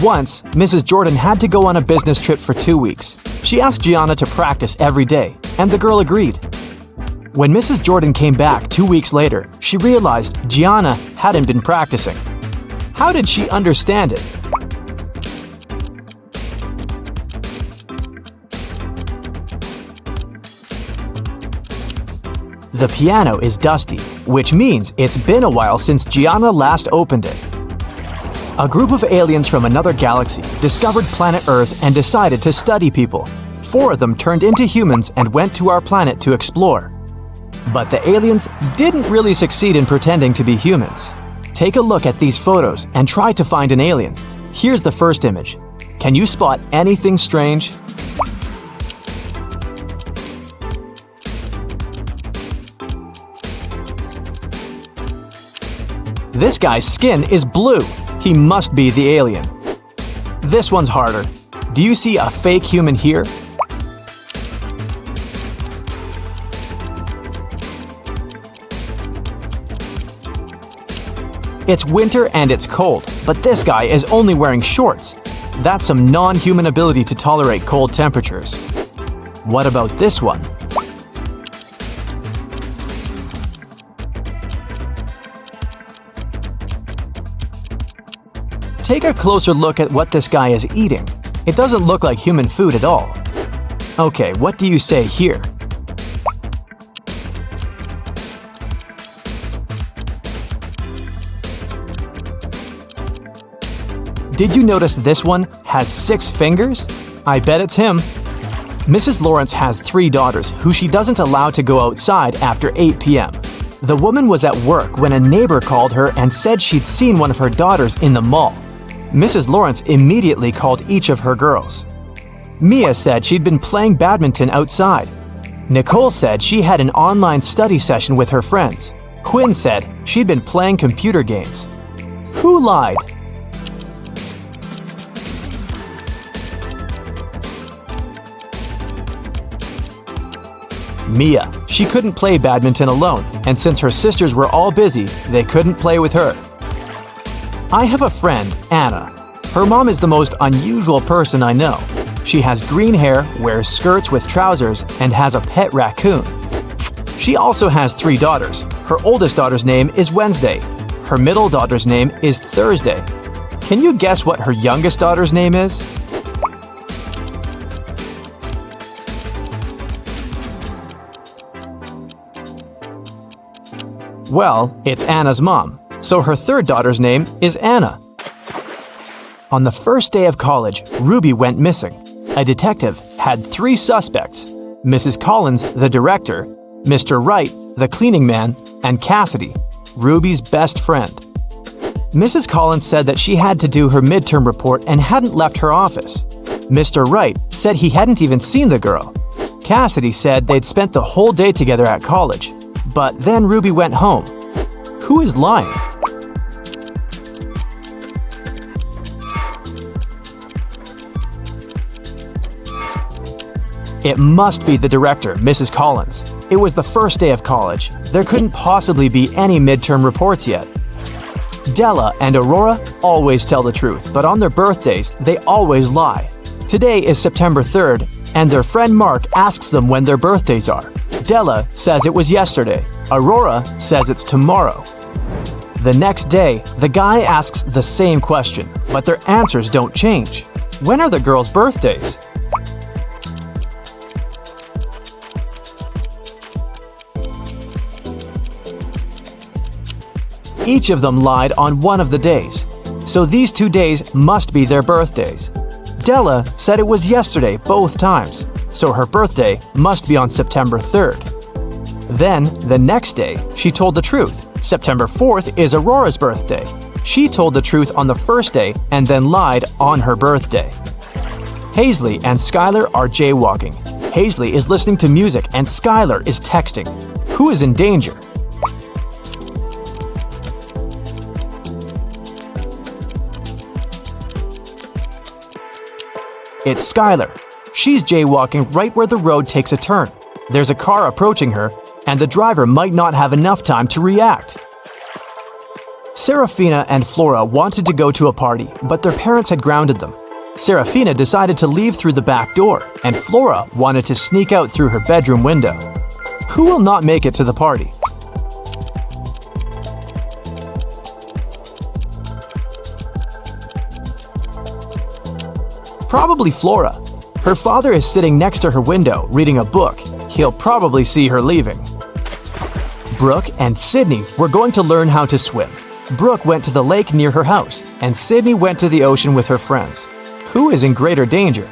Once, Mrs. Jordan had to go on a business trip for 2 weeks. She asked Gianna to practice every day, and the girl agreed. When Mrs. Jordan came back 2 weeks later, she realized Gianna hadn't been practicing. How did she understand it? The piano is dusty, which means it's been a while since Gianna last opened it. A group of aliens from another galaxy discovered planet Earth and decided to study people. 4 of them turned into humans and went to our planet to explore. But the aliens didn't really succeed in pretending to be humans. Take a look at these photos and try to find an alien. Here's the first image. Can you spot anything strange? This guy's skin is blue. He must be the alien. This one's harder. Do you see a fake human here? It's winter and it's cold, but this guy is only wearing shorts. That's some non-human ability to tolerate cold temperatures. What about this one? Take a closer look at what this guy is eating. It doesn't look like human food at all. Okay, what do you say here? Did you notice this one has 6 fingers? I bet it's him. Mrs. Lawrence has 3 daughters who she doesn't allow to go outside after 8 p.m. The woman was at work when a neighbor called her and said she'd seen one of her daughters in the mall. Mrs. Lawrence immediately called each of her girls. Mia said she'd been playing badminton outside. Nicole said she had an online study session with her friends. Quinn said she'd been playing computer games. Who lied? Mia. She couldn't play badminton alone, and since her sisters were all busy, they couldn't play with her. I have a friend, Anna. Her mom is the most unusual person I know. She has green hair, wears skirts with trousers, and has a pet raccoon. She also has 3 daughters. Her oldest daughter's name is Wednesday. Her middle daughter's name is Thursday. Can you guess what her youngest daughter's name is? Well, it's Anna's mom, so her third daughter's name is Anna. On the first day of college, Ruby went missing. A detective had 3 suspects: Mrs. Collins, the director, Mr. Wright, the cleaning man, and Cassidy, Ruby's best friend. Mrs. Collins said that she had to do her midterm report and hadn't left her office. Mr. Wright said he hadn't even seen the girl. Cassidy said they'd spent the whole day together at college. But then Ruby went home. Who is lying? It must be the director, Mrs. Collins. It was the first day of college. There couldn't possibly be any midterm reports yet. Della and Aurora always tell the truth, but on their birthdays, they always lie. Today is September 3rd, and their friend Mark asks them when their birthdays are. Della says it was yesterday. Aurora says it's tomorrow. The next day, the guy asks the same question, but their answers don't change. When are the girls' birthdays? Each of them lied on one of the days, so these 2 days must be their birthdays. Della said it was yesterday both times, so her birthday must be on September 3rd. Then, the next day, she told the truth. September 4th is Aurora's birthday. She told the truth on the first day and then lied on her birthday. Hazley and Skylar are jaywalking. Hazley is listening to music and Skylar is texting. Who is in danger? It's Skylar. She's jaywalking right where the road takes a turn. There's a car approaching her, and the driver might not have enough time to react. Serafina and Flora wanted to go to a party, but their parents had grounded them. Serafina decided to leave through the back door, and Flora wanted to sneak out through her bedroom window. Who will not make it to the party? Probably Flora. Her father is sitting next to her window reading a book. He'll probably see her leaving. Brooke and Sydney were going to learn how to swim. Brooke went to the lake near her house, and Sydney went to the ocean with her friends. Who is in greater danger?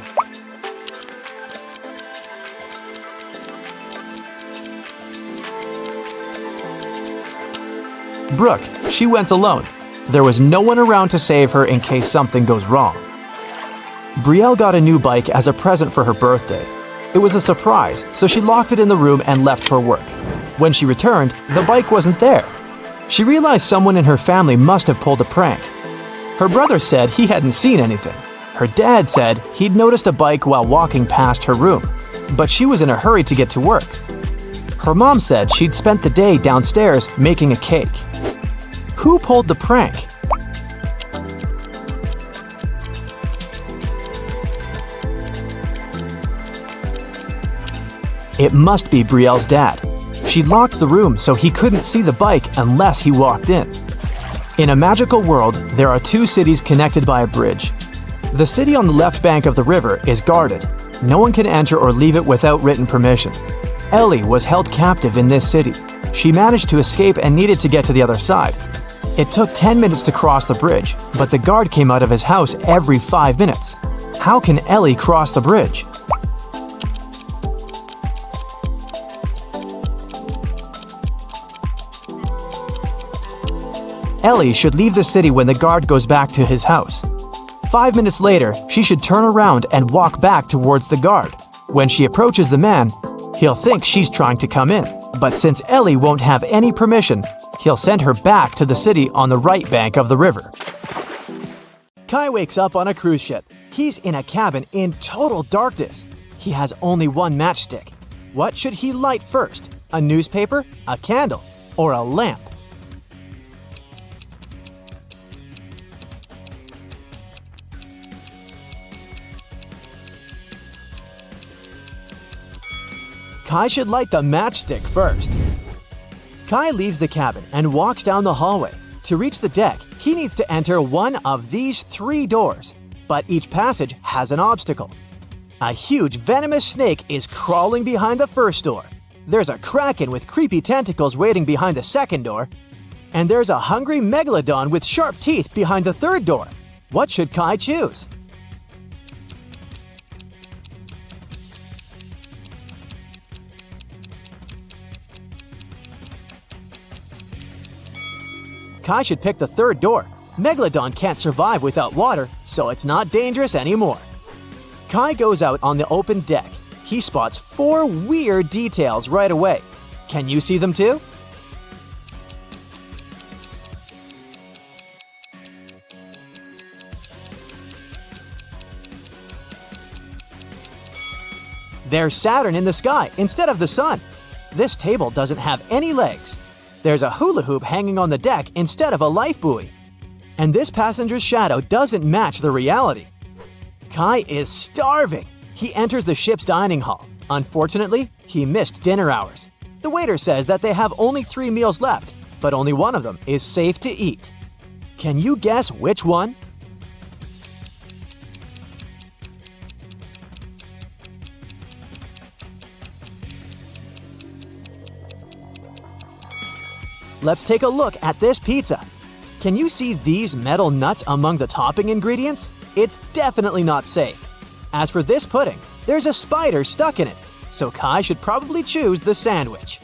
Brooke. She went alone. There was no one around to save her in case something goes wrong. Brielle got a new bike as a present for her birthday. It was a surprise, so she locked it in the room and left for work. When she returned, the bike wasn't there. She realized someone in her family must have pulled a prank. Her brother said he hadn't seen anything. Her dad said he'd noticed a bike while walking past her room, but she was in a hurry to get to work. Her mom said she'd spent the day downstairs making a cake. Who pulled the prank? It must be Brielle's dad. She locked the room so he couldn't see the bike unless he walked in. In a magical world, there are two cities connected by a bridge. The city on the left bank of the river is guarded. No one can enter or leave it without written permission. Ellie was held captive in this city. She managed to escape and needed to get to the other side. It took 10 minutes to cross the bridge, but the guard came out of his house every 5 minutes. How can Ellie cross the bridge? Ellie should leave the city when the guard goes back to his house. 5 minutes later, she should turn around and walk back towards the guard. When she approaches the man, he'll think she's trying to come in. But since Ellie won't have any permission, he'll send her back to the city on the right bank of the river. Kai wakes up on a cruise ship. He's in a cabin in total darkness. He has only one matchstick. What should he light first? A newspaper, a candle, or a lamp? Kai should light the matchstick first. Kai leaves the cabin and walks down the hallway. To reach the deck, he needs to enter one of these 3 doors, but each passage has an obstacle. A huge venomous snake is crawling behind the first door. There's a kraken with creepy tentacles waiting behind the second door. And there's a hungry megalodon with sharp teeth behind the third door. What should Kai choose? Kai should pick the third door. Megalodon can't survive without water, so it's not dangerous anymore. Kai goes out on the open deck. He spots 4 weird details right away. Can you see them too? There's Saturn in the sky instead of the sun. This table doesn't have any legs. There's a hula hoop hanging on the deck instead of a life buoy. And this passenger's shadow doesn't match the reality. Kai is starving. He enters the ship's dining hall. Unfortunately, he missed dinner hours. The waiter says that they have only 3 meals left, but only one of them is safe to eat. Can you guess which one? Let's take a look at this pizza. Can you see these metal nuts among the topping ingredients? It's definitely not safe. As for this pudding, there's a spider stuck in it, so Kai should probably choose the sandwich.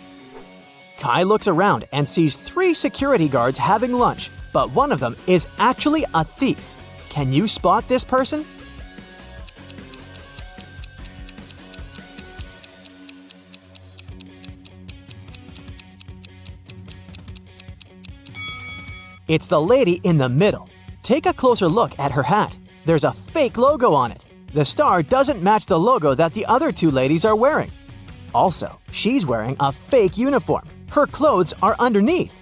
Kai looks around and sees 3 security guards having lunch, but one of them is actually a thief. Can you spot this person? It's the lady in the middle. Take a closer look at her hat. There's a fake logo on it. The star doesn't match the logo that the other 2 ladies are wearing. Also, she's wearing a fake uniform. Her clothes are underneath.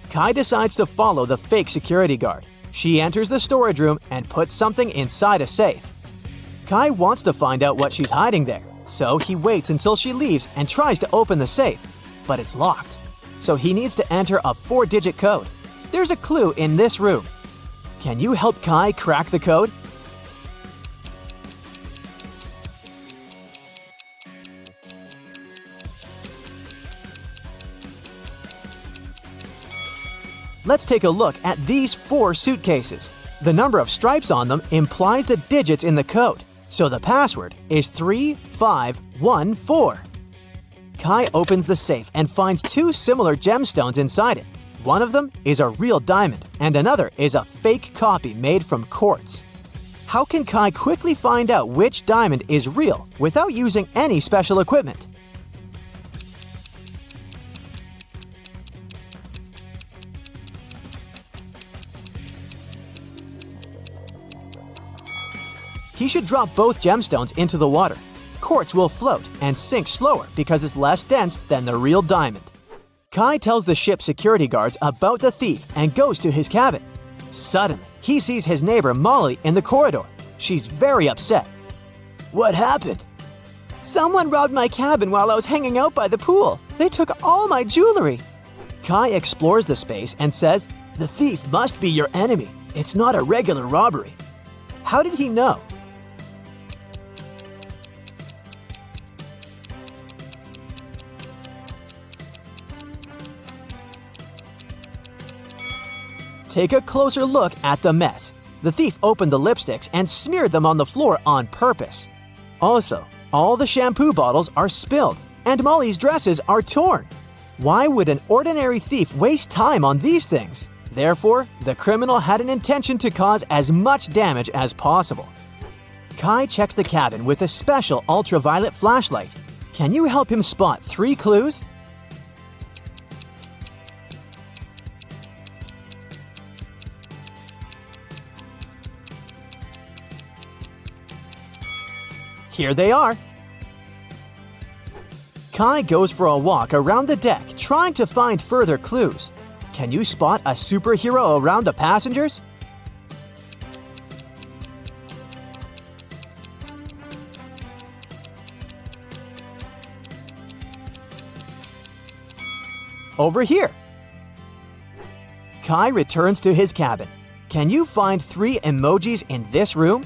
Kai decides to follow the fake security guard. She enters the storage room and puts something inside a safe. Kai wants to find out what she's hiding there, so he waits until she leaves and tries to open the safe. But it's locked, so he needs to enter a 4-digit code. There's a clue in this room. Can you help Kai crack the code? Let's take a look at these 4 suitcases. The number of stripes on them implies the digits in the code, so the password is 3514. Kai opens the safe and finds 2 similar gemstones inside it. One of them is a real diamond, and another is a fake copy made from quartz. How can Kai quickly find out which diamond is real without using any special equipment? He should drop both gemstones into the water. Quartz will float and sink slower because it's less dense than the real diamond. Kai tells the ship's security guards about the thief and goes to his cabin. Suddenly, he sees his neighbor Molly in the corridor. She's very upset. What happened? Someone robbed my cabin while I was hanging out by the pool. They took all my jewelry. Kai explores the space and says, The thief must be your enemy. It's not a regular robbery. How did he know? Take a closer look at the mess. The thief opened the lipsticks and smeared them on the floor on purpose. Also, all the shampoo bottles are spilled, and Molly's dresses are torn. Why would an ordinary thief waste time on these things? Therefore, the criminal had an intention to cause as much damage as possible. Kai checks the cabin with a special ultraviolet flashlight. Can you help him spot 3 clues? Here they are. Kai goes for a walk around the deck trying to find further clues. Can you spot a superhero around the passengers? Over here. Kai returns to his cabin. Can you find 3 emojis in this room?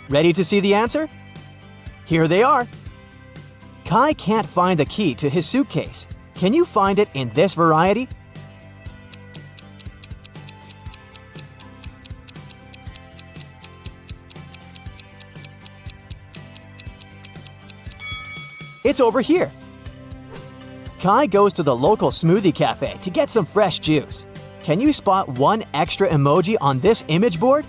Ready to see the answer? Here they are. Kai can't find the key to his suitcase. Can you find it in this variety? It's over here. Kai goes to the local smoothie cafe to get some fresh juice. Can you spot 1 extra emoji on this image board?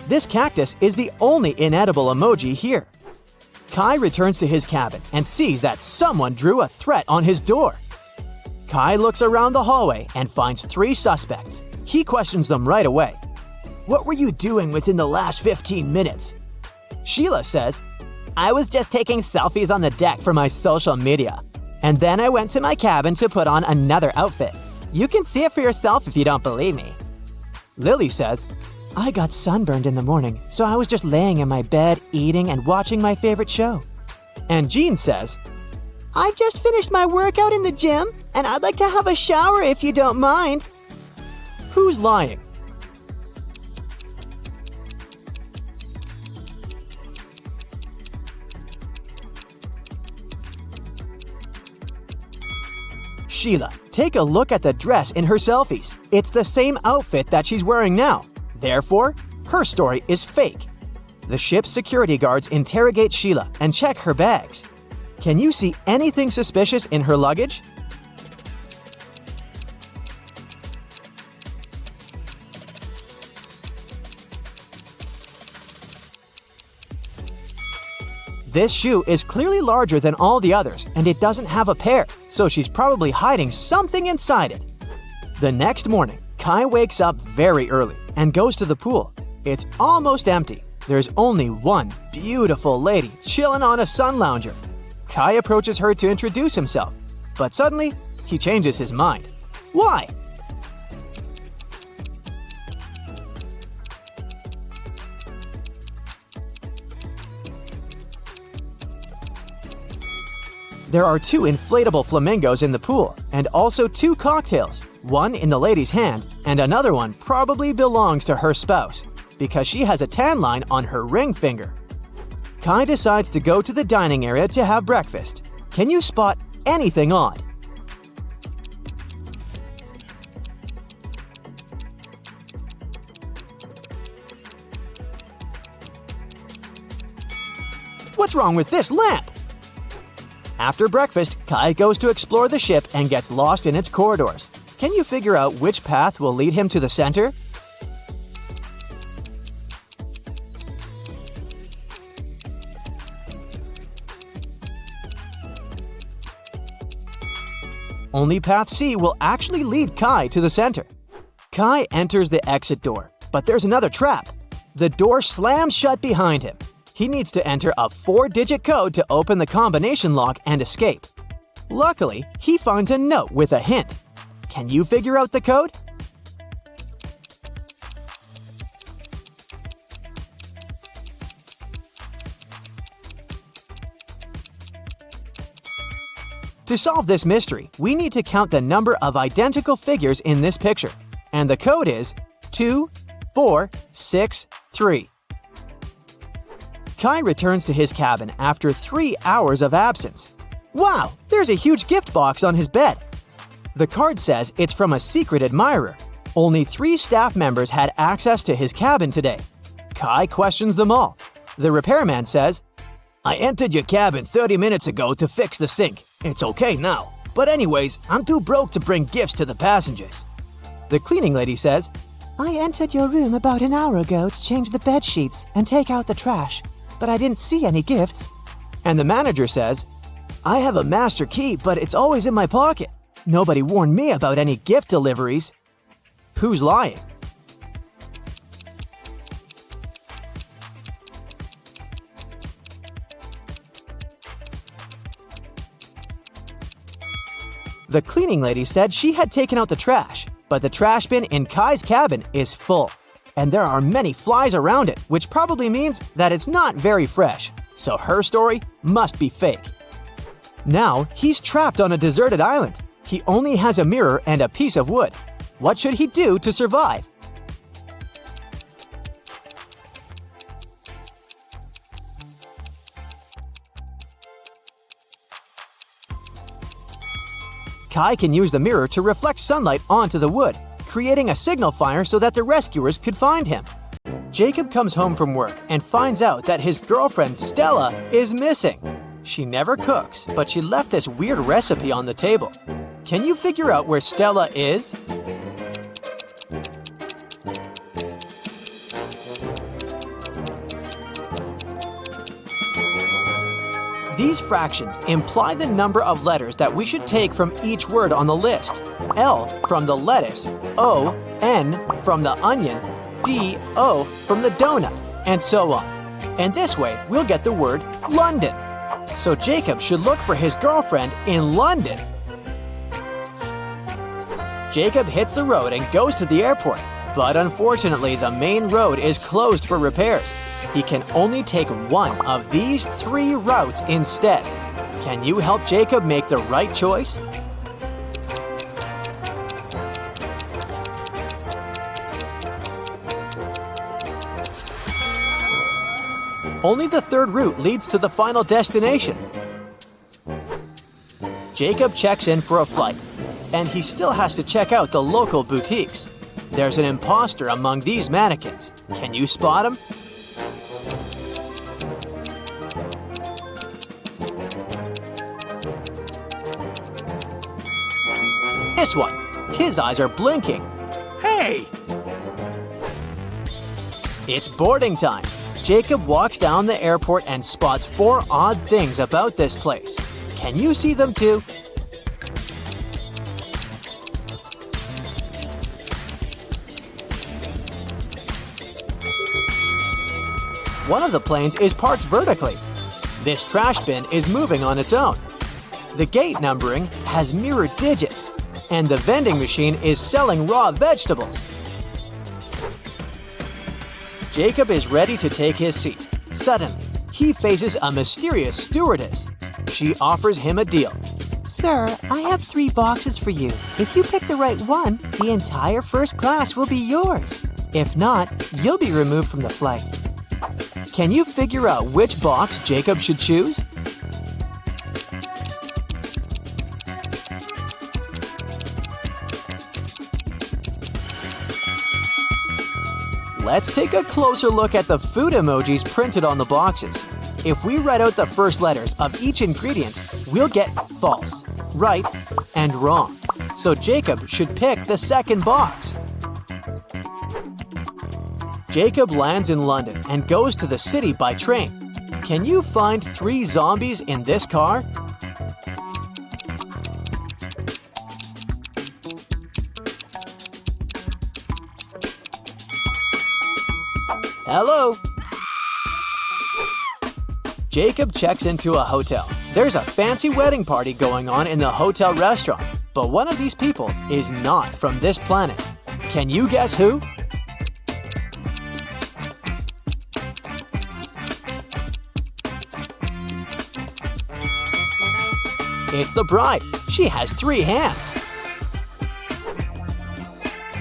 This cactus is the only inedible emoji here. Kai returns to his cabin and sees that someone drew a threat on his door. Kai looks around the hallway and finds 3 suspects. He questions them right away. What were you doing within the last 15 minutes? Sheila says, I was just taking selfies on the deck for my social media. And then I went to my cabin to put on another outfit. You can see it for yourself if you don't believe me. Lily says, I got sunburned in the morning, so I was just laying in my bed, eating and watching my favorite show. And Jean says, I just finished my workout in the gym, and I'd like to have a shower if you don't mind. Who's lying? Sheila, take a look at the dress in her selfies. It's the same outfit that she's wearing now. Therefore, her story is fake. The ship's security guards interrogate Sheila and check her bags. Can you see anything suspicious in her luggage? This shoe is clearly larger than all the others, and it doesn't have a pair, so she's probably hiding something inside it. The next morning, Kai wakes up very early and goes to the pool. It's almost empty. There's only one beautiful lady chilling on a sun lounger. Kai approaches her to introduce himself, but suddenly he changes his mind. Why? There are 2 inflatable flamingos in the pool, and also 2 cocktails, one in the lady's hand, and another one probably belongs to her spouse, because she has a tan line on her ring finger. Kai decides to go to the dining area to have breakfast. Can you spot anything odd? What's wrong with this lamp? After breakfast, Kai goes to explore the ship and gets lost in its corridors. Can you figure out which path will lead him to the center? Only path C will actually lead Kai to the center. Kai enters the exit door, but there's another trap. The door slams shut behind him. He needs to enter a 4-digit code to open the combination lock and escape. Luckily, he finds a note with a hint. Can you figure out the code? To solve this mystery, we need to count the number of identical figures in this picture, and the code is 2, 4, 6, 3. Kai returns to his cabin after 3 hours of absence. Wow, there's a huge gift box on his bed. The card says it's from a secret admirer. Only 3 staff members had access to his cabin today. Kai questions them all. The repairman says, "I entered your cabin 30 minutes ago to fix the sink. It's okay now. But anyways, I'm too broke to bring gifts to the passengers." The cleaning lady says, "I entered your room about an hour ago to change the bed sheets and take out the trash, but I didn't see any gifts." And the manager says, "I have a master key, but it's always in my pocket. Nobody warned me about any gift deliveries." Who's lying? The cleaning lady said she had taken out the trash, but the trash bin in Kai's cabin is full. And there are many flies around it, which probably means that it's not very fresh. So her story must be fake. Now, he's trapped on a deserted island. He only has a mirror and a piece of wood. What should he do to survive? Kai can use the mirror to reflect sunlight onto the wood, creating a signal fire so that the rescuers could find him. Jacob comes home from work and finds out that his girlfriend Stella is missing. She never cooks, but she left this weird recipe on the table. Can you figure out where Stella is? These fractions imply the number of letters that we should take from each word on the list. L from the lettuce, O, N from the onion, D, O from the donut, and so on. And this way, we'll get the word London. So Jacob should look for his girlfriend in London. Jacob hits the road and goes to the airport, but unfortunately the main road is closed for repairs. He can only take one of these 3 routes instead. Can you help Jacob make the right choice? Only the 3rd route leads to the final destination. Jacob checks in for a flight, and he still has to check out the local boutiques. There's an imposter among these mannequins. Can you spot him? This one. His eyes are blinking. Hey! It's boarding time. Jacob walks down the airport and spots 4 odd things about this place. Can you see them too? One of the planes is parked vertically. This trash bin is moving on its own. The gate numbering has mirrored digits, and the vending machine is selling raw vegetables. Jacob is ready to take his seat. Suddenly, he faces a mysterious stewardess. She offers him a deal. "Sir, I have 3 boxes for you. If you pick the right one, the entire first class will be yours. If not, you'll be removed from the flight." Can you figure out which box Jacob should choose? Let's take a closer look at the food emojis printed on the boxes. If we write out the first letters of each ingredient, we'll get false, right, and wrong. So Jacob should pick the second box. Jacob lands in London and goes to the city by train. Can you find 3 zombies in this car? Hello? Jacob checks into a hotel. There's a fancy wedding party going on in the hotel restaurant, but one of these people is not from this planet. Can you guess who? It's the bride. She has 3 hands.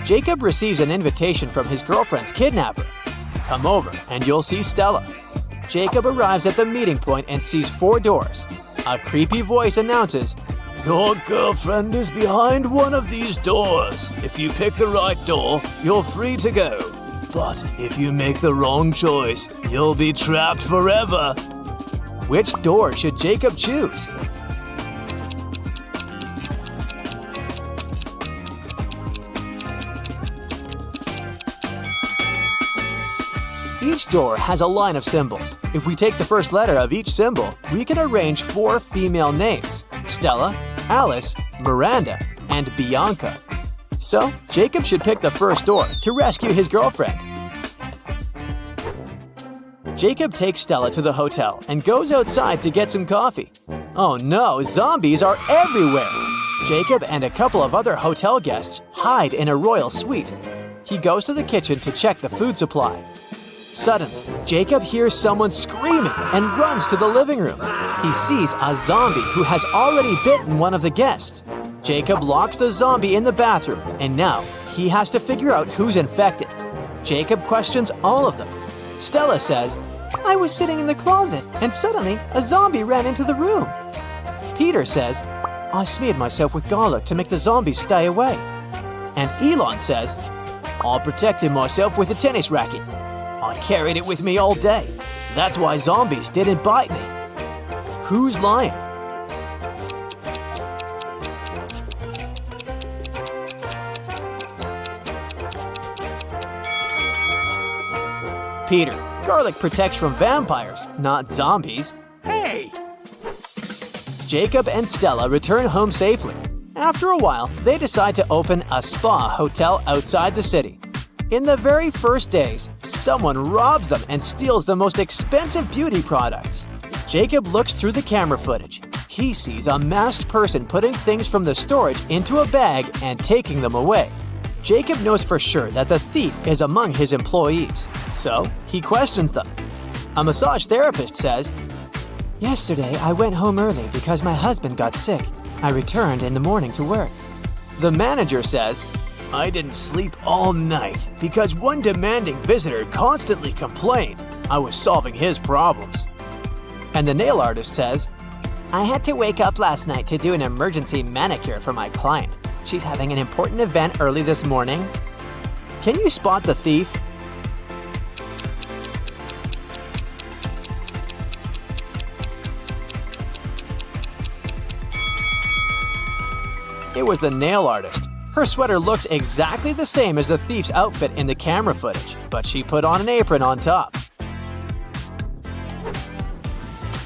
Jacob receives an invitation from his girlfriend's kidnapper. Come over and you'll see Stella. Jacob arrives at the meeting point and sees 4 doors. A creepy voice announces, "Your girlfriend is behind one of these doors. If you pick the right door, you're free to go. But if you make the wrong choice, you'll be trapped forever." Which door should Jacob choose? Each door has a line of symbols. If we take the first letter of each symbol, we can arrange 4 female names: Stella, Alice, Miranda, and Bianca. So, Jacob should pick the first door to rescue his girlfriend. Jacob takes Stella to the hotel and goes outside to get some coffee. Oh no, zombies are everywhere! Jacob and a couple of other hotel guests hide in a royal suite. He goes to the kitchen to check the food supply. Suddenly, Jacob hears someone screaming and runs to the living room. He sees a zombie who has already bitten one of the guests. Jacob locks the zombie in the bathroom, and now he has to figure out who's infected. Jacob questions all of them. Stella says, "I was sitting in the closet, and suddenly a zombie ran into the room." Peter says, "I smeared myself with garlic to make the zombies stay away." And Elon says, "I protected myself with a tennis racket. I carried it with me all day. That's why zombies didn't bite me." Who's lying? Peter, garlic protects from vampires, not zombies. Hey! Jacob and Stella return home safely. After a while, they decide to open a spa hotel outside the city. In the very first days, someone robs them and steals the most expensive beauty products. Jacob looks through the camera footage. He sees a masked person putting things from the storage into a bag and taking them away. Jacob knows for sure that the thief is among his employees, so he questions them. A massage therapist says, "Yesterday I went home early because my husband got sick. I returned in the morning to work." The manager says, "I didn't sleep all night because one demanding visitor constantly complained. I was solving his problems." And the nail artist says, "I had to wake up last night to do an emergency manicure for my client. She's having an important event early this morning." Can you spot the thief? It was the nail artist. Her sweater looks exactly the same as the thief's outfit in the camera footage, but she put on an apron on top.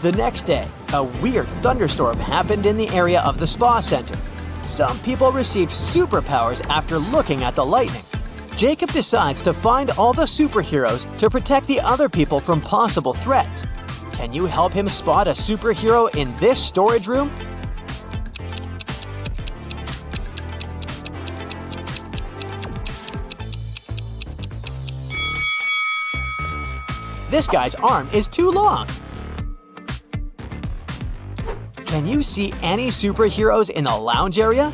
The next day, a weird thunderstorm happened in the area of the spa center. Some people received superpowers after looking at the lightning. Jacob decides to find all the superheroes to protect the other people from possible threats. Can you help him spot a superhero in this storage room? This guy's arm is too long. Can you see any superheroes in the lounge area?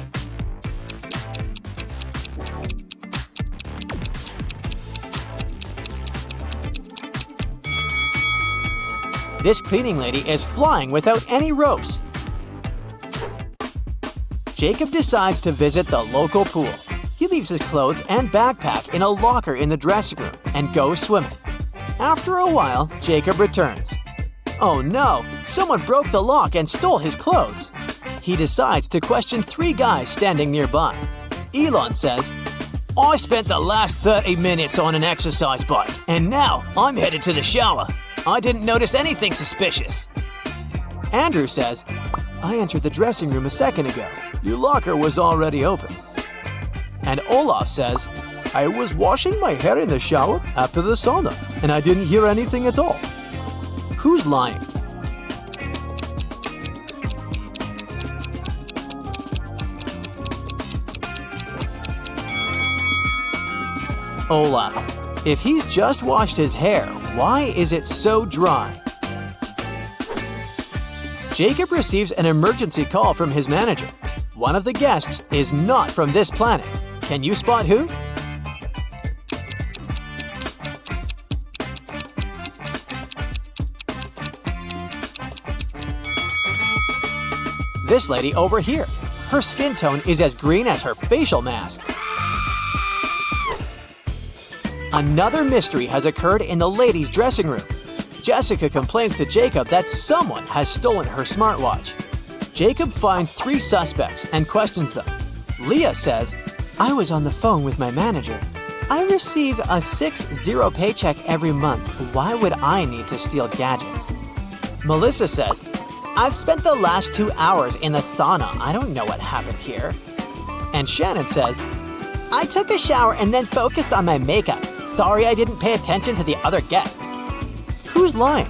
This cleaning lady is flying without any ropes. Jacob decides to visit the local pool. He leaves his clothes and backpack in a locker in the dressing room and goes swimming. After a while, Jacob returns. Oh no, someone broke the lock and stole his clothes. He decides to question 3 guys standing nearby. Elon says, "I spent the last 30 minutes on an exercise bike, and now I'm headed to the shower. I didn't notice anything suspicious." Andrew says, "I entered the dressing room a second ago. Your locker was already open." And Olaf says, "I was washing my hair in the shower after the sauna, and I didn't hear anything at all." Who's lying? Olaf. If he's just washed his hair, why is it so dry? Jacob receives an emergency call from his manager. One of the guests is not from this planet. Can you spot who? This lady over here. Her skin tone is as green as her facial mask. Another mystery has occurred in the ladies' dressing room. Jessica complains to Jacob that someone has stolen her smartwatch. Jacob finds 3 suspects and questions them. Leah says, I was on the phone with my manager. I receive a 6-0 paycheck every month. Why would I need to steal gadgets? Melissa says, I've spent the last 2 hours in the sauna. I don't know what happened here. And Shannon says, I took a shower and then focused on my makeup. Sorry I didn't pay attention to the other guests. Who's lying?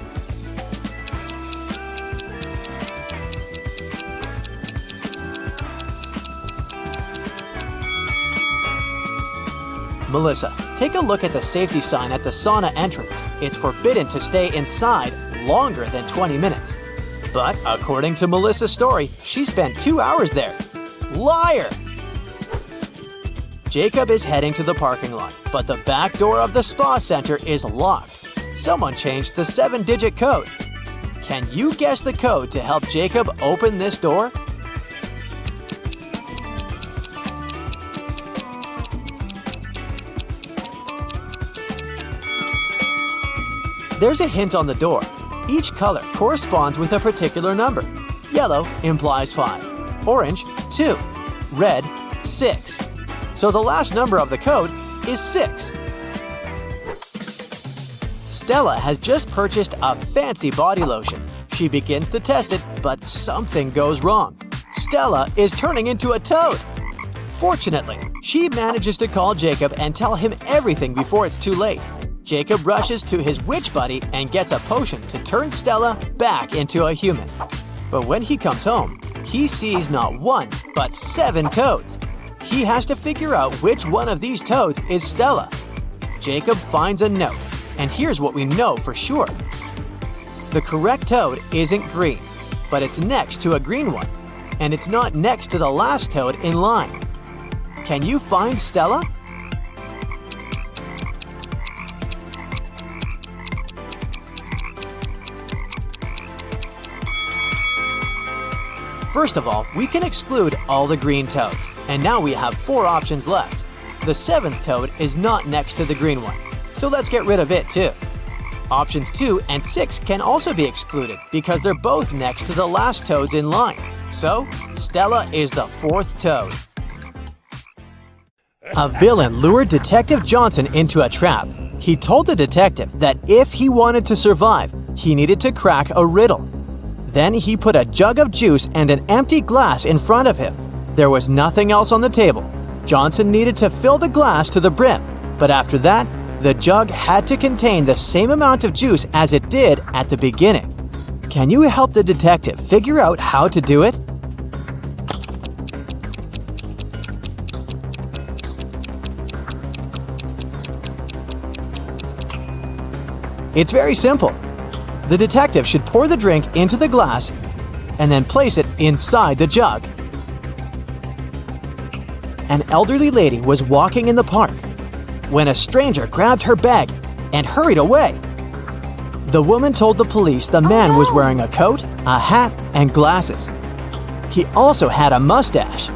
Melissa, take a look at the safety sign at the sauna entrance. It's forbidden to stay inside longer than 20 minutes. But according to Melissa's story, she spent 2 hours there. Liar! Jacob is heading to the parking lot, but the back door of the spa center is locked. Someone changed the 7-digit code. Can you guess the code to help Jacob open this door? There's a hint on the door. Each color corresponds with a particular number. Yellow implies 5, orange 2, red 6. So the last number of the code is 6. Stella has just purchased a fancy body lotion. She begins to test it, but something goes wrong. Stella is turning into a toad. Fortunately, she manages to call Jacob and tell him everything before it's too late. Jacob rushes to his witch buddy and gets a potion to turn Stella back into a human. But when he comes home, he sees not 1, but 7 toads. He has to figure out which one of these toads is Stella. Jacob finds a note, and here's what we know for sure. The correct toad isn't green, but it's next to a green one, and it's not next to the last toad in line. Can you find Stella? First of all, we can exclude all the green toads, and now we have 4 options left. The 7th toad is not next to the green one, so let's get rid of it too. Options 2 and 6 can also be excluded because they're both next to the last toads in line. So, Stella is the 4th toad. A villain lured Detective Johnson into a trap. He told the detective that if he wanted to survive, he needed to crack a riddle. Then he put a jug of juice and an empty glass in front of him. There was nothing else on the table. Johnson needed to fill the glass to the brim, but after that, the jug had to contain the same amount of juice as it did at the beginning. Can you help the detective figure out how to do it? It's very simple. The detective should pour the drink into the glass and then place it inside the jug. An elderly lady was walking in the park when a stranger grabbed her bag and hurried away. The woman told the police the man was wearing a coat, a hat, and glasses. He also had a mustache.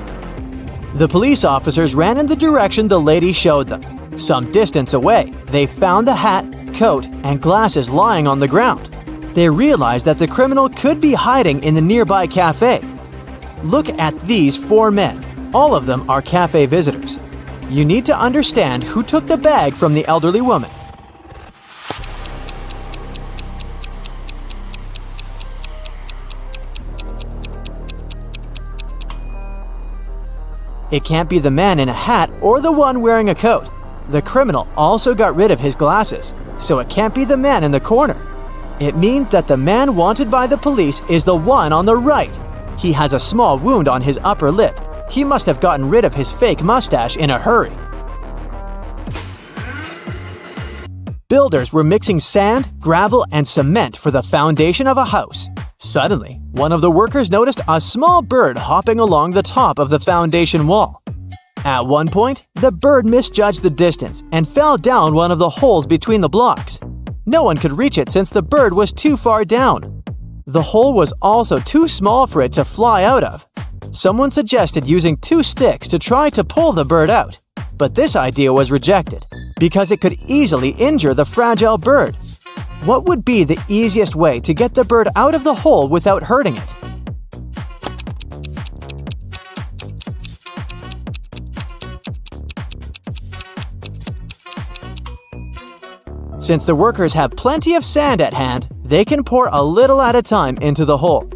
The police officers ran in the direction the lady showed them. Some distance away, they found the hat, coat, and glasses lying on the ground. They realized that the criminal could be hiding in the nearby cafe. Look at these 4 men. All of them are cafe visitors. You need to understand who took the bag from the elderly woman. It can't be the man in a hat or the one wearing a coat. The criminal also got rid of his glasses, so it can't be the man in the corner. It means that the man wanted by the police is the one on the right. He has a small wound on his upper lip. He must have gotten rid of his fake mustache in a hurry. Builders were mixing sand, gravel, and cement for the foundation of a house. Suddenly, one of the workers noticed a small bird hopping along the top of the foundation wall. At one point, the bird misjudged the distance and fell down one of the holes between the blocks. No one could reach it since the bird was too far down. The hole was also too small for it to fly out of. Someone suggested using 2 sticks to try to pull the bird out, but this idea was rejected because it could easily injure the fragile bird. What would be the easiest way to get the bird out of the hole without hurting it? Since the workers have plenty of sand at hand, they can pour a little at a time into the hole.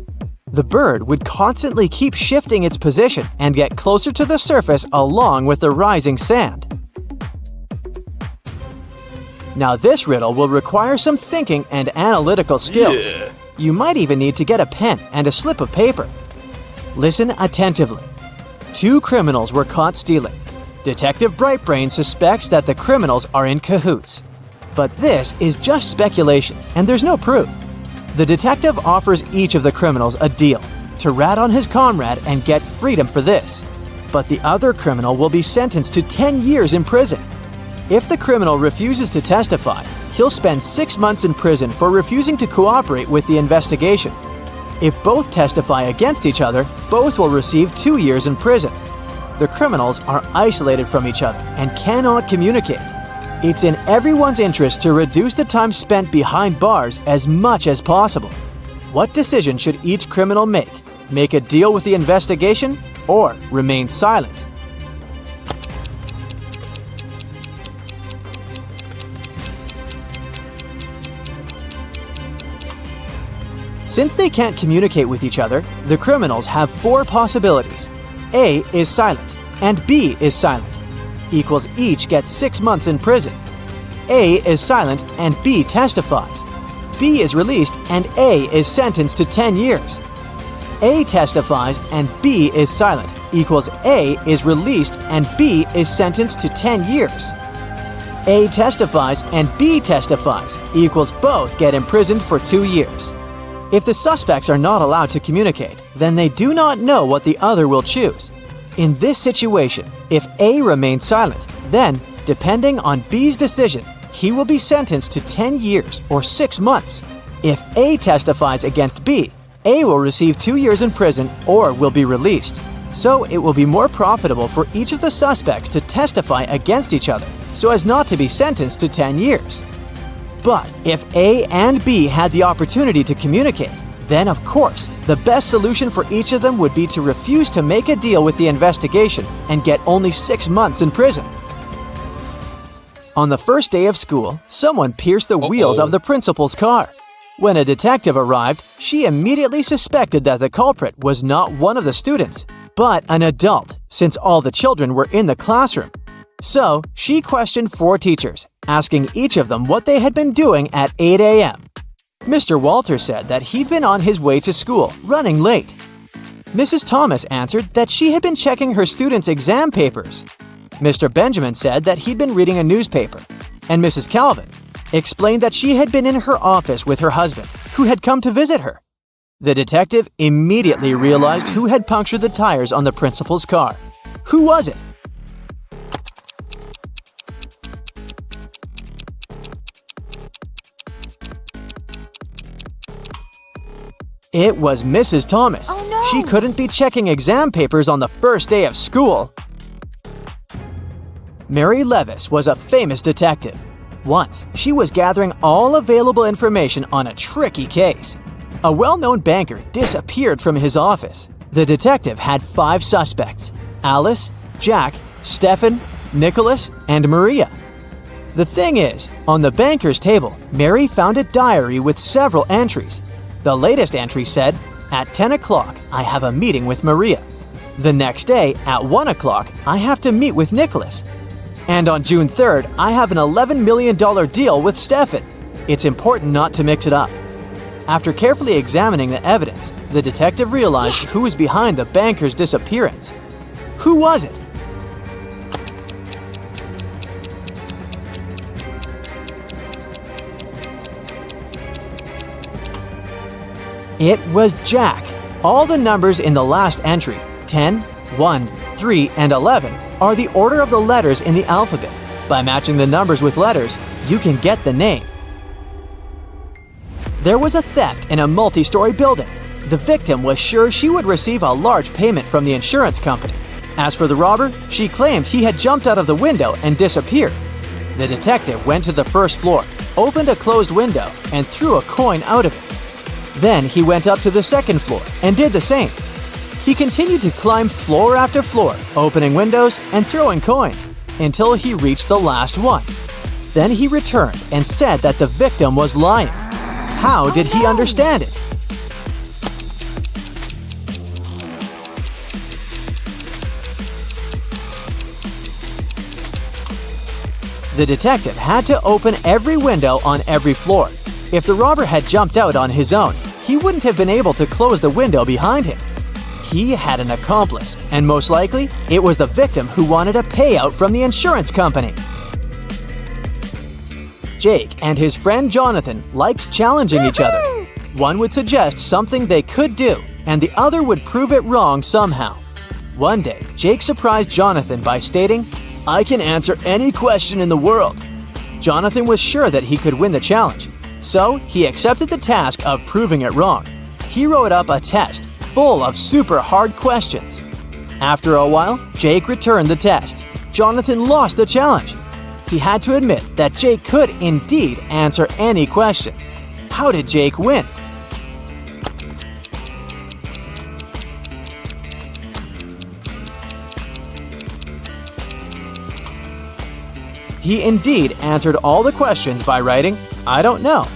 The bird would constantly keep shifting its position and get closer to the surface along with the rising sand. Now this riddle will require some thinking and analytical skills. You might even need to get a pen and a slip of paper. Listen attentively. 2 criminals were caught stealing. Detective Brightbrain suspects that the criminals are in cahoots. But this is just speculation, and there's no proof. The detective offers each of the criminals a deal to rat on his comrade and get freedom for this. But the other criminal will be sentenced to 10 years in prison. If the criminal refuses to testify, he'll spend 6 months in prison for refusing to cooperate with the investigation. If both testify against each other, both will receive 2 years in prison. The criminals are isolated from each other and cannot communicate. It's in everyone's interest to reduce the time spent behind bars as much as possible. What decision should each criminal make? Make a deal with the investigation or remain silent? Since they can't communicate with each other, the criminals have 4 possibilities. A is silent and B is silent. Equals each gets 6 months in prison. A is silent and B testifies. B is released and A is sentenced to 10 years. A testifies and B is silent equals A is released and B is sentenced to 10 years. A testifies and B testifies equals both get imprisoned for 2 years. If the suspects are not allowed to communicate, then they do not know what the other will choose. In this situation, if A remains silent, then, depending on B's decision, he will be sentenced to 10 years or 6 months. If A testifies against B, A will receive 2 years in prison or will be released. So it will be more profitable for each of the suspects to testify against each other so as not to be sentenced to 10 years. But if A and B had the opportunity to communicate, then of course, the best solution for each of them would be to refuse to make a deal with the investigation and get only 6 months in prison. On the first day of school, someone pierced the wheels of the principal's car. When a detective arrived, she immediately suspected that the culprit was not one of the students, but an adult, since all the children were in the classroom. So, she questioned 4 teachers, asking each of them what they had been doing at 8 a.m. Mr. Walter said that he'd been on his way to school, running late. Mrs. Thomas answered that she had been checking her students' exam papers. Mr. Benjamin said that he'd been reading a newspaper. And Mrs. Calvin explained that she had been in her office with her husband, who had come to visit her. The detective immediately realized who had punctured the tires on the principal's car. Who was it? It was Mrs. Thomas. Oh, no. She couldn't be checking exam papers on the first day of school. Mary Levis was a famous detective. Once, she was gathering all available information on a tricky case. A well-known banker disappeared from his office. The detective had 5 suspects: Alice, Jack, Stephen, Nicholas, and Maria. The thing is, on the banker's table, Mary found a diary with several entries. The latest entry said, "At 10 o'clock, I have a meeting with Maria. The next day, at 1 o'clock, I have to meet with Nicholas. And on June 3rd, I have an $11 million deal with Stephen. It's important not to mix it up." After carefully examining the evidence, the detective realized who was behind the banker's disappearance. Who was it? It was Jack. All the numbers in the last entry, 10, 1, 3, and 11, are the order of the letters in the alphabet. By matching the numbers with letters, you can get the name. There was a theft in a multi-story building. The victim was sure she would receive a large payment from the insurance company. As for the robber, she claimed he had jumped out of the window and disappeared. The detective went to the first floor, opened a closed window, and threw a coin out of it. Then he went up to the second floor and did the same. He continued to climb floor after floor, opening windows and throwing coins, until he reached the last one. Then he returned and said that the victim was lying. How did he understand it? The detective had to open every window on every floor. If the robber had jumped out on his own, he wouldn't have been able to close the window behind him. He had an accomplice, and most likely, it was the victim who wanted a payout from the insurance company. Jake and his friend Jonathan liked challenging each other. One would suggest something they could do, and the other would prove it wrong somehow. One day, Jake surprised Jonathan by stating, "I can answer any question in the world." Jonathan was sure that he could win the challenge, so he accepted the task of proving it wrong. He wrote up a test full of super hard questions. After a while, Jake returned the test. Jonathan lost the challenge. He had to admit that Jake could indeed answer any question. How did Jake win? He indeed answered all the questions by writing, "I don't know."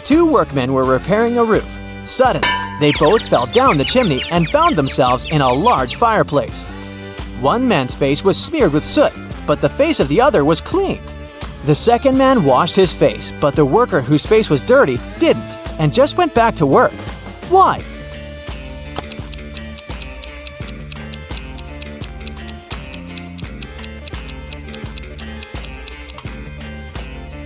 Two workmen were repairing a roof. Suddenly, they both fell down the chimney and found themselves in a large fireplace. One man's face was smeared with soot, but the face of the other was clean. The second man washed his face, but the worker whose face was dirty didn't, and just went back to work. Why?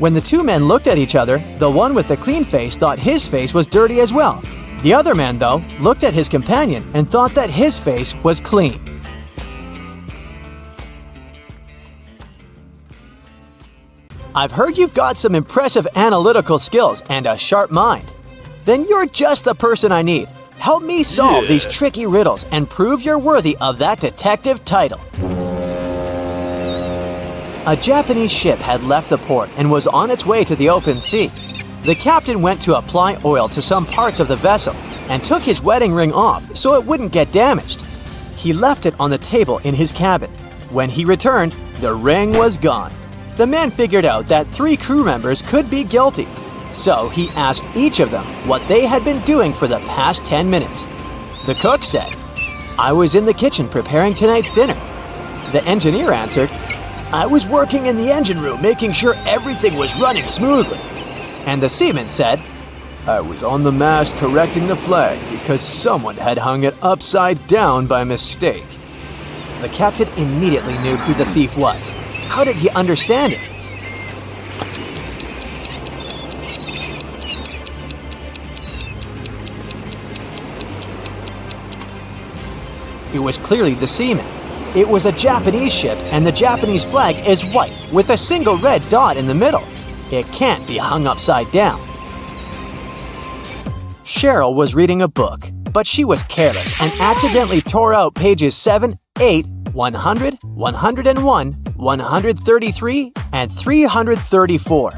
When the two men looked at each other, the one with the clean face thought his face was dirty as well. The other man, though, looked at his companion and thought that his face was clean. I've heard you've got some impressive analytical skills and a sharp mind. Then you're just the person I need. Help me solve these tricky riddles and prove you're worthy of that detective title. A Japanese ship had left the port and was on its way to the open sea. The captain went to apply oil to some parts of the vessel and took his wedding ring off so it wouldn't get damaged. He left it on the table in his cabin. When he returned, the ring was gone. The man figured out that 3 crew members could be guilty, so he asked each of them what they had been doing for the past 10 minutes. The cook said, "I was in the kitchen preparing tonight's dinner." The engineer answered, "I was working in the engine room making sure everything was running smoothly." And the seaman said, "I was on the mast correcting the flag because someone had hung it upside down by mistake." The captain immediately knew who the thief was. How did he understand it? It was clearly the seaman. It was a Japanese ship, and the Japanese flag is white with a single red dot in the middle. It can't be hung upside down. Cheryl was reading a book, but she was careless and accidentally tore out pages 7, 8, 100, 101, 133, and 334.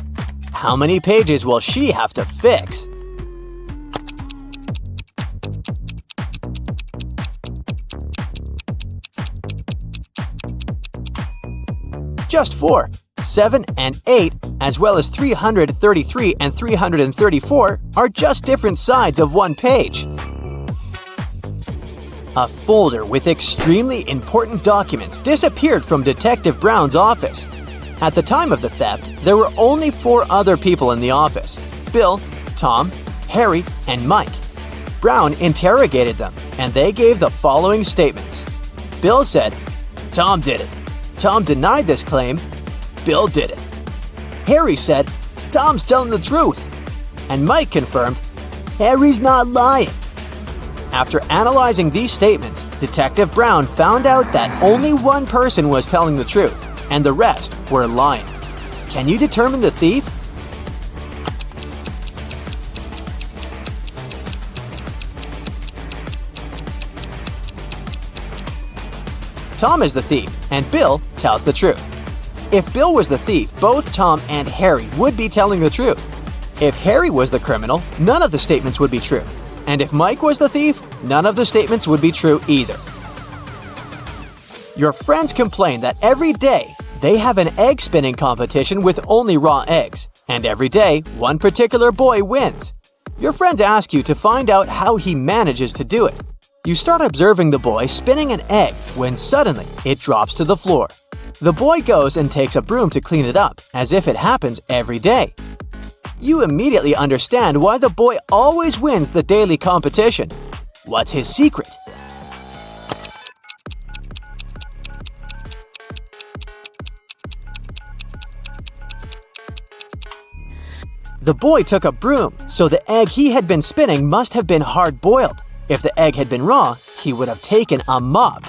How many pages will she have to fix? Just 4. 7 and 8, as well as 333 and 334, are just different sides of one page. A folder with extremely important documents disappeared from Detective Brown's office. At the time of the theft, there were only 4 other people in the office: Bill, Tom, Harry, and Mike. Brown interrogated them, and they gave the following statements. Bill said, "Tom did it." Tom denied this claim. Bill did it. Harry said, "Tom's telling the truth." and Mike confirmed, "Harry's not lying." After analyzing these statements, Detective Brown found out that only one person was telling the truth, and the rest were lying. Can you determine the thief? Tom is the thief, and Bill tells the truth. If Bill was the thief, both Tom and Harry would be telling the truth. If Harry was the criminal, none of the statements would be true. And if Mike was the thief, none of the statements would be true either. Your friends complain that every day they have an egg spinning competition with only raw eggs, and every day one particular boy wins. Your friends ask you to find out how he manages to do it. You start observing the boy spinning an egg when suddenly it drops to the floor. The boy goes and takes a broom to clean it up, as if it happens every day. You immediately understand why the boy always wins the daily competition. What's his secret? The boy took a broom, so the egg he had been spinning must have been hard-boiled. If the egg had been raw, he would have taken a mop.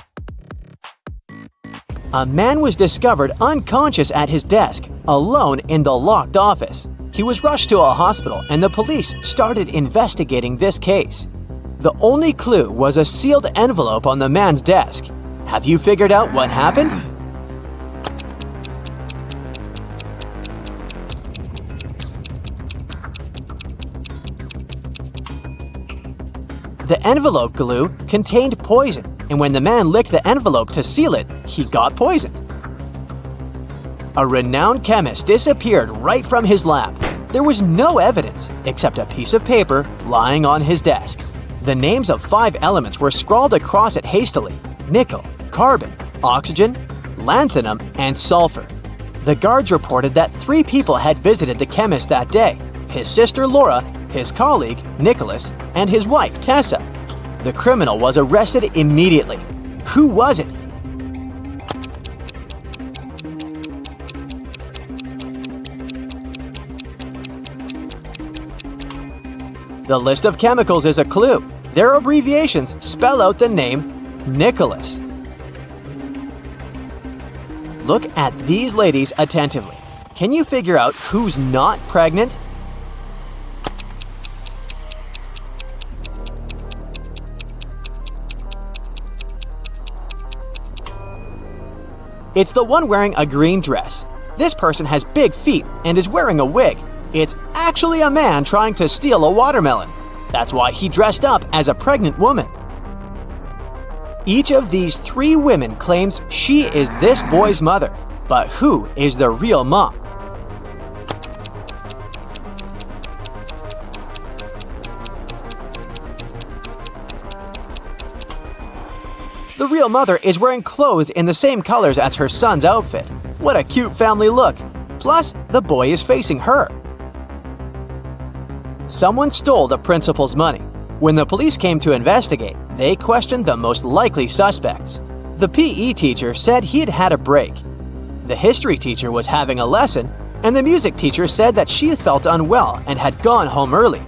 A man was discovered unconscious at his desk, alone in the locked office. He was rushed to a hospital and the police started investigating this case. The only clue was a sealed envelope on the man's desk. Have you figured out what happened? The envelope glue contained poison, and when the man licked the envelope to seal it, he got poisoned. A renowned chemist disappeared right from his lab. There was no evidence except a piece of paper lying on his desk. The names of 5 elements were scrawled across it hastily: nickel, carbon, oxygen, lanthanum, and sulfur. The guards reported that 3 people had visited the chemist that day: his sister Laura, his colleague Nicholas, and his wife Tessa. The criminal was arrested immediately. Who was it? The list of chemicals is a clue. Their abbreviations spell out the name Nicholas. Look at these ladies attentively. Can you figure out who's not pregnant? It's the one wearing a green dress. This person has big feet and is wearing a wig. It's actually a man trying to steal a watermelon. That's why he dressed up as a pregnant woman. Each of these 3 women claims she is this boy's mother. But who is the real mom? The real mother is wearing clothes in the same colors as her son's outfit. What a cute family look! Plus, the boy is facing her. Someone stole the principal's money. When the police came to investigate, they questioned the most likely suspects. The PE teacher said he'd had a break. The history teacher was having a lesson, and the music teacher said that she felt unwell and had gone home early.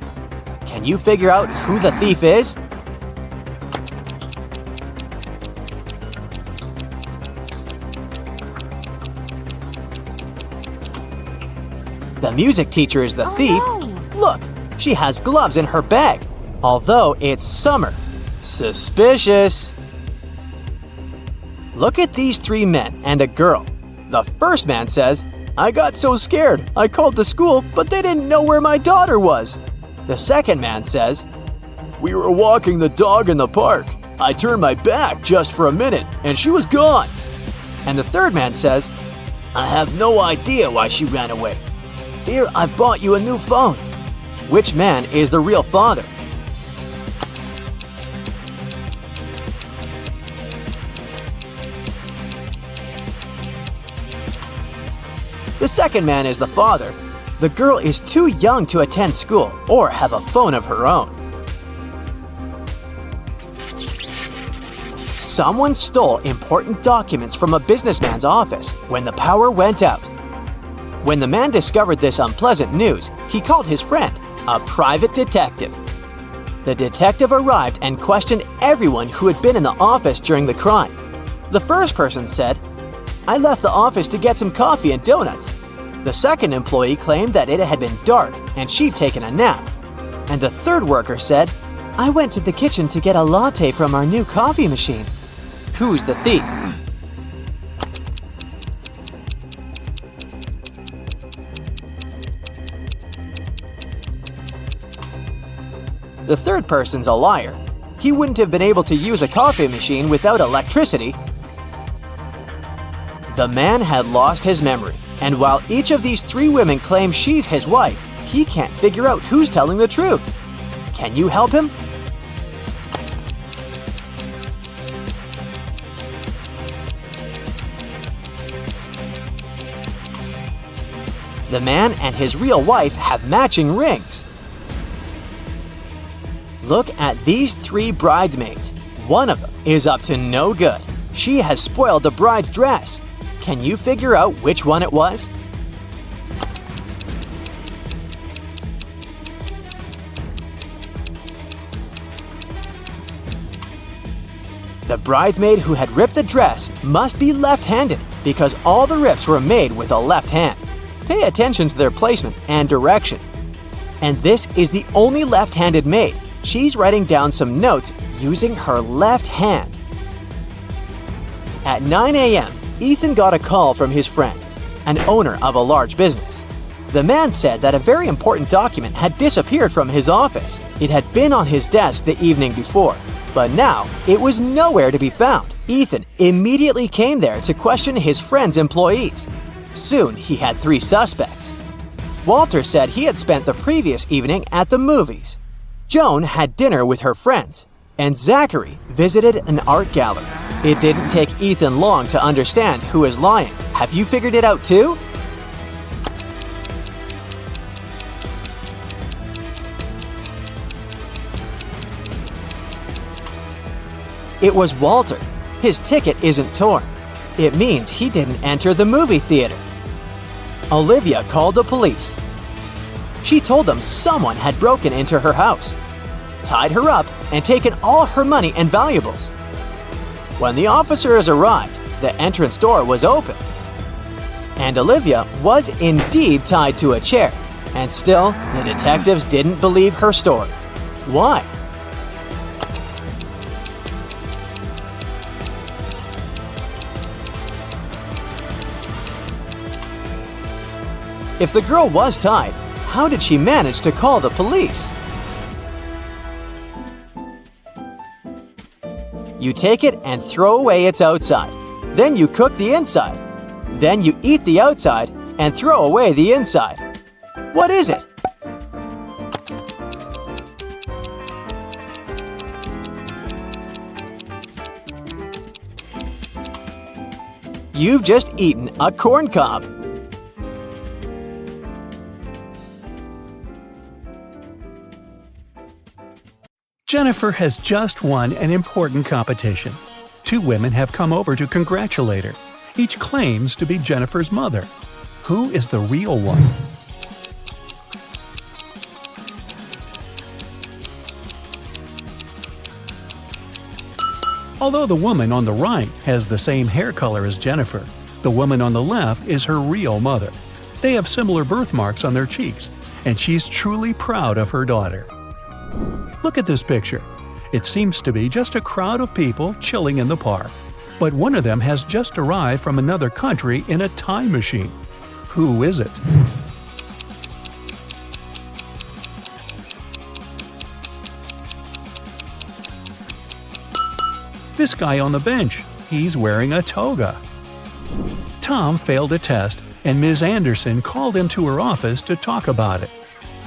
Can you figure out who the thief is? The music teacher is the thief. No. Look, she has gloves in her bag. Although it's summer. Suspicious. Look at these 3 men and a girl. The first man says, "I got so scared, I called the school, but they didn't know where my daughter was." The second man says, "We were walking the dog in the park. I turned my back just for a minute, and she was gone." And the third man says, "I have no idea why she ran away. Here, I bought you a new phone." Which man is the real father? The second man is the father. The girl is too young to attend school or have a phone of her own. Someone stole important documents from a businessman's office when the power went out. When the man discovered this unpleasant news, he called his friend, A private detective. The detective arrived and questioned everyone who had been in the office during the crime. The first person said, "I left the office to get some coffee and donuts." The second employee claimed that it had been dark and she'd taken a nap. And the third worker said, "I went to the kitchen to get a latte from our new coffee machine." Who's the thief? The third person's a liar. He wouldn't have been able to use a coffee machine without electricity. The man had lost his memory, and while each of these three women claim she's his wife, he can't figure out who's telling the truth. Can you help him? The man and his real wife have matching rings. Look at these three bridesmaids. One of them is up to no good. She has spoiled the bride's dress. Can you figure out which one it was? The bridesmaid who had ripped the dress must be left-handed because all the rips were made with a left hand. Pay attention to their placement and direction. And this is the only left-handed maid. She's writing down some notes using her left hand. At 9 a.m., Ethan got a call from his friend, an owner of a large business. The man said that a very important document had disappeared from his office. It had been on his desk the evening before, but now it was nowhere to be found. Ethan immediately came there to question his friend's employees. Soon he had three suspects. Walter said he had spent the previous evening at the movies. Joan had dinner with her friends, and Zachary visited an art gallery. It didn't take Ethan long to understand who is lying. Have you figured it out too? It was Walter. His ticket isn't torn. It means he didn't enter the movie theater. Olivia called the police. She told them someone had broken into her house, tied her up, and taken all her money and valuables. When the officers arrived, the entrance door was open. And Olivia was indeed tied to a chair, and still the detectives didn't believe her story. Why? If the girl was tied, how did she manage to call the police? You take it and throw away its outside. Then you cook the inside. Then you eat the outside and throw away the inside. What is it? You've just eaten a corn cob. Jennifer has just won an important competition. Two women have come over to congratulate her. Each claims to be Jennifer's mother. Who is the real one? Although the woman on the right has the same hair color as Jennifer, the woman on the left is her real mother. They have similar birthmarks on their cheeks, and she's truly proud of her daughter. Look at this picture. It seems to be just a crowd of people chilling in the park. But one of them has just arrived from another country in a time machine. Who is it? This guy on the bench. He's wearing a toga. Tom failed a test, and Ms. Anderson called him to her office to talk about it.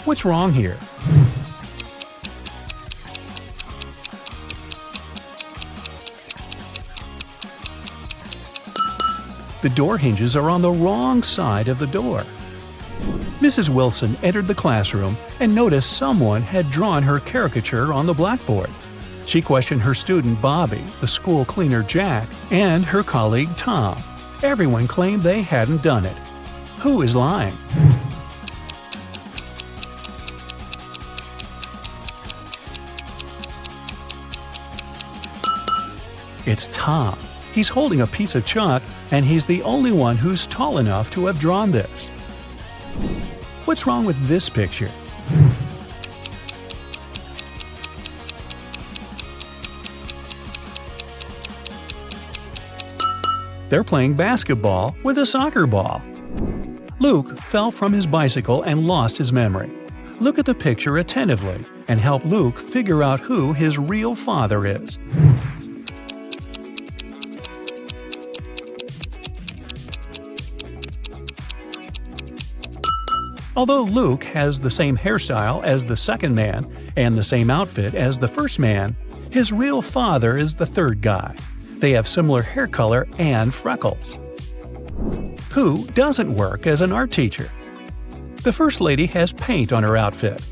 What's wrong here? The door hinges are on the wrong side of the door. Mrs. Wilson entered the classroom and noticed someone had drawn her caricature on the blackboard. She questioned her student Bobby, the school cleaner Jack, and her colleague Tom. Everyone claimed they hadn't done it. Who is lying? It's Tom. He's holding a piece of chalk, and he's the only one who's tall enough to have drawn this. What's wrong with this picture? They're playing basketball with a soccer ball. Luke fell from his bicycle and lost his memory. Look at the picture attentively and help Luke figure out who his real father is. Although Luke has the same hairstyle as the second man and the same outfit as the first man, his real father is the third guy. They have similar hair color and freckles. Who doesn't work as an art teacher? The first lady has paint on her outfit.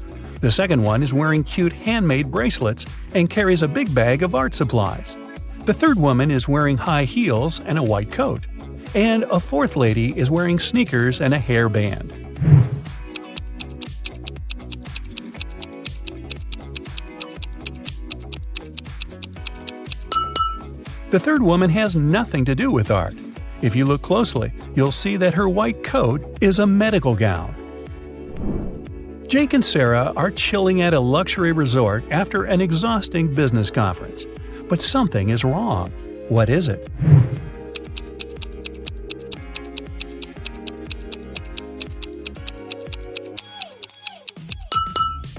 The second one is wearing cute handmade bracelets and carries a big bag of art supplies. The third woman is wearing high heels and a white coat. And a fourth lady is wearing sneakers and a hairband. The third woman has nothing to do with art. If you look closely, you'll see that her white coat is a medical gown. Jake and Sarah are chilling at a luxury resort after an exhausting business conference. But something is wrong. What is it?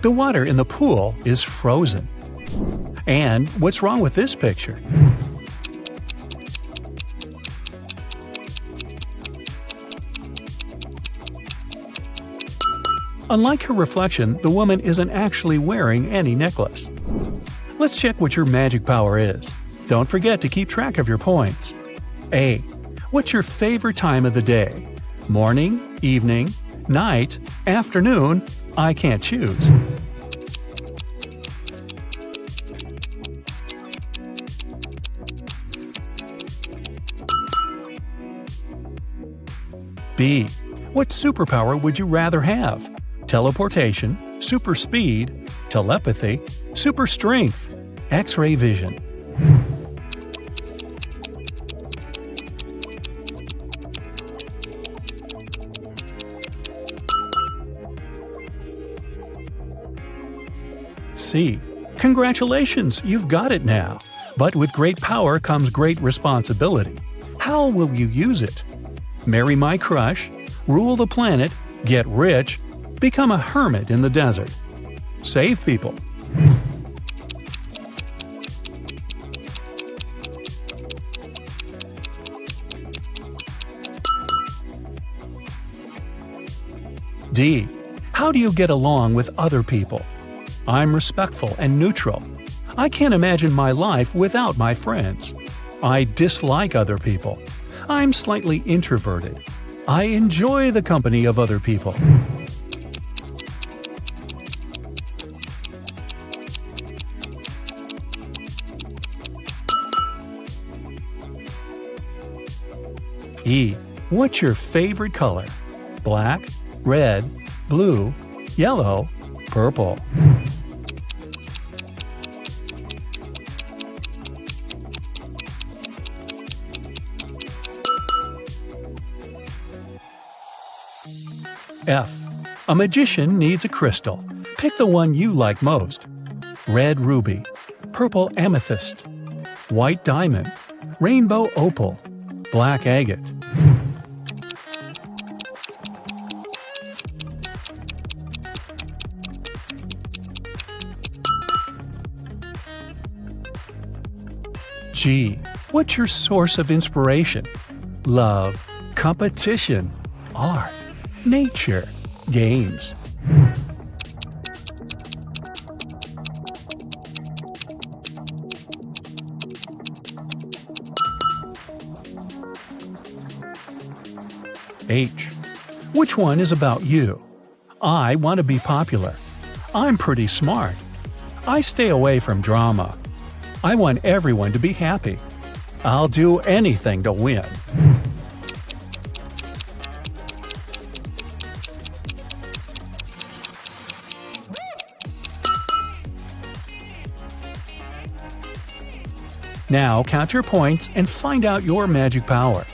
The water in the pool is frozen. And what's wrong with this picture? Unlike her reflection, the woman isn't actually wearing any necklace. Let's check what your magic power is. Don't forget to keep track of your points. A. What's your favorite time of the day? Morning, evening, night, afternoon? I can't choose. B. What superpower would you rather have? Teleportation, super speed, telepathy, super strength, X-ray vision. C. Congratulations, you've got it now. But with great power comes great responsibility. How will you use it? Marry my crush, rule the planet, get rich, become a hermit in the desert. Save people. D. How do you get along with other people? I'm respectful and neutral. I can't imagine my life without my friends. I dislike other people. I'm slightly introverted. I enjoy the company of other people. E. What's your favorite color? Black, red, blue, yellow, purple. F. A magician needs a crystal. Pick the one you like most. Red ruby, purple amethyst, white diamond, rainbow opal, black agate. G. What's your source of inspiration? Love, competition, art, nature, games. H. Which one is about you? I want to be popular. I'm pretty smart. I stay away from drama. I want everyone to be happy. I'll do anything to win. Now count your points and find out your magic power.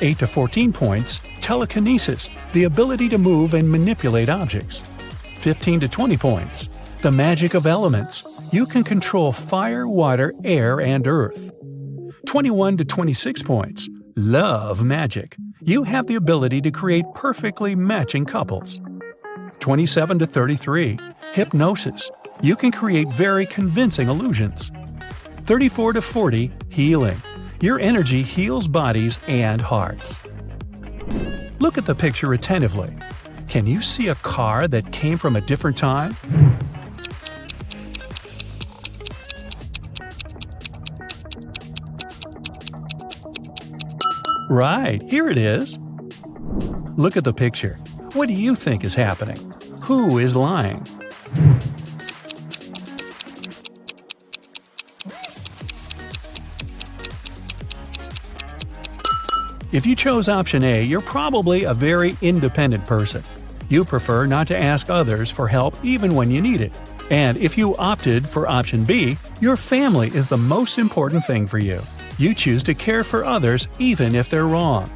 8 to 14 points, telekinesis, the ability to move and manipulate objects. 15 to 20 points, the magic of elements. You can control fire, water, air, and earth. 21 to 26 points, love magic. You have the ability to create perfectly matching couples. 27 to 33, hypnosis. You can create very convincing illusions. 34 to 40, healing. Your energy heals bodies and hearts. Look at the picture attentively. Can you see a car that came from a different time? Right, here it is. Look at the picture. What do you think is happening? Who is lying? If you chose option A, you're probably a very independent person. You prefer not to ask others for help even when you need it. And if you opted for option B, your family is the most important thing for you. You choose to care for others even if they're wrong.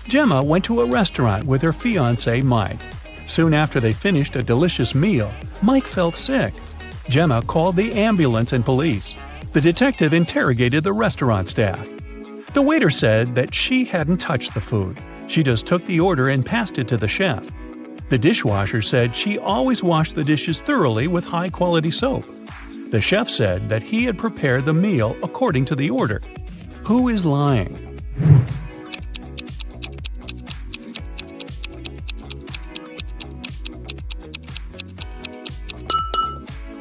Gemma went to a restaurant with her fiancé Mike. Soon after they finished a delicious meal, Mike felt sick. Gemma called the ambulance and police. The detective interrogated the restaurant staff. The waiter said that she hadn't touched the food. She just took the order and passed it to the chef. The dishwasher said she always washed the dishes thoroughly with high-quality soap. The chef said that he had prepared the meal according to the order. Who is lying?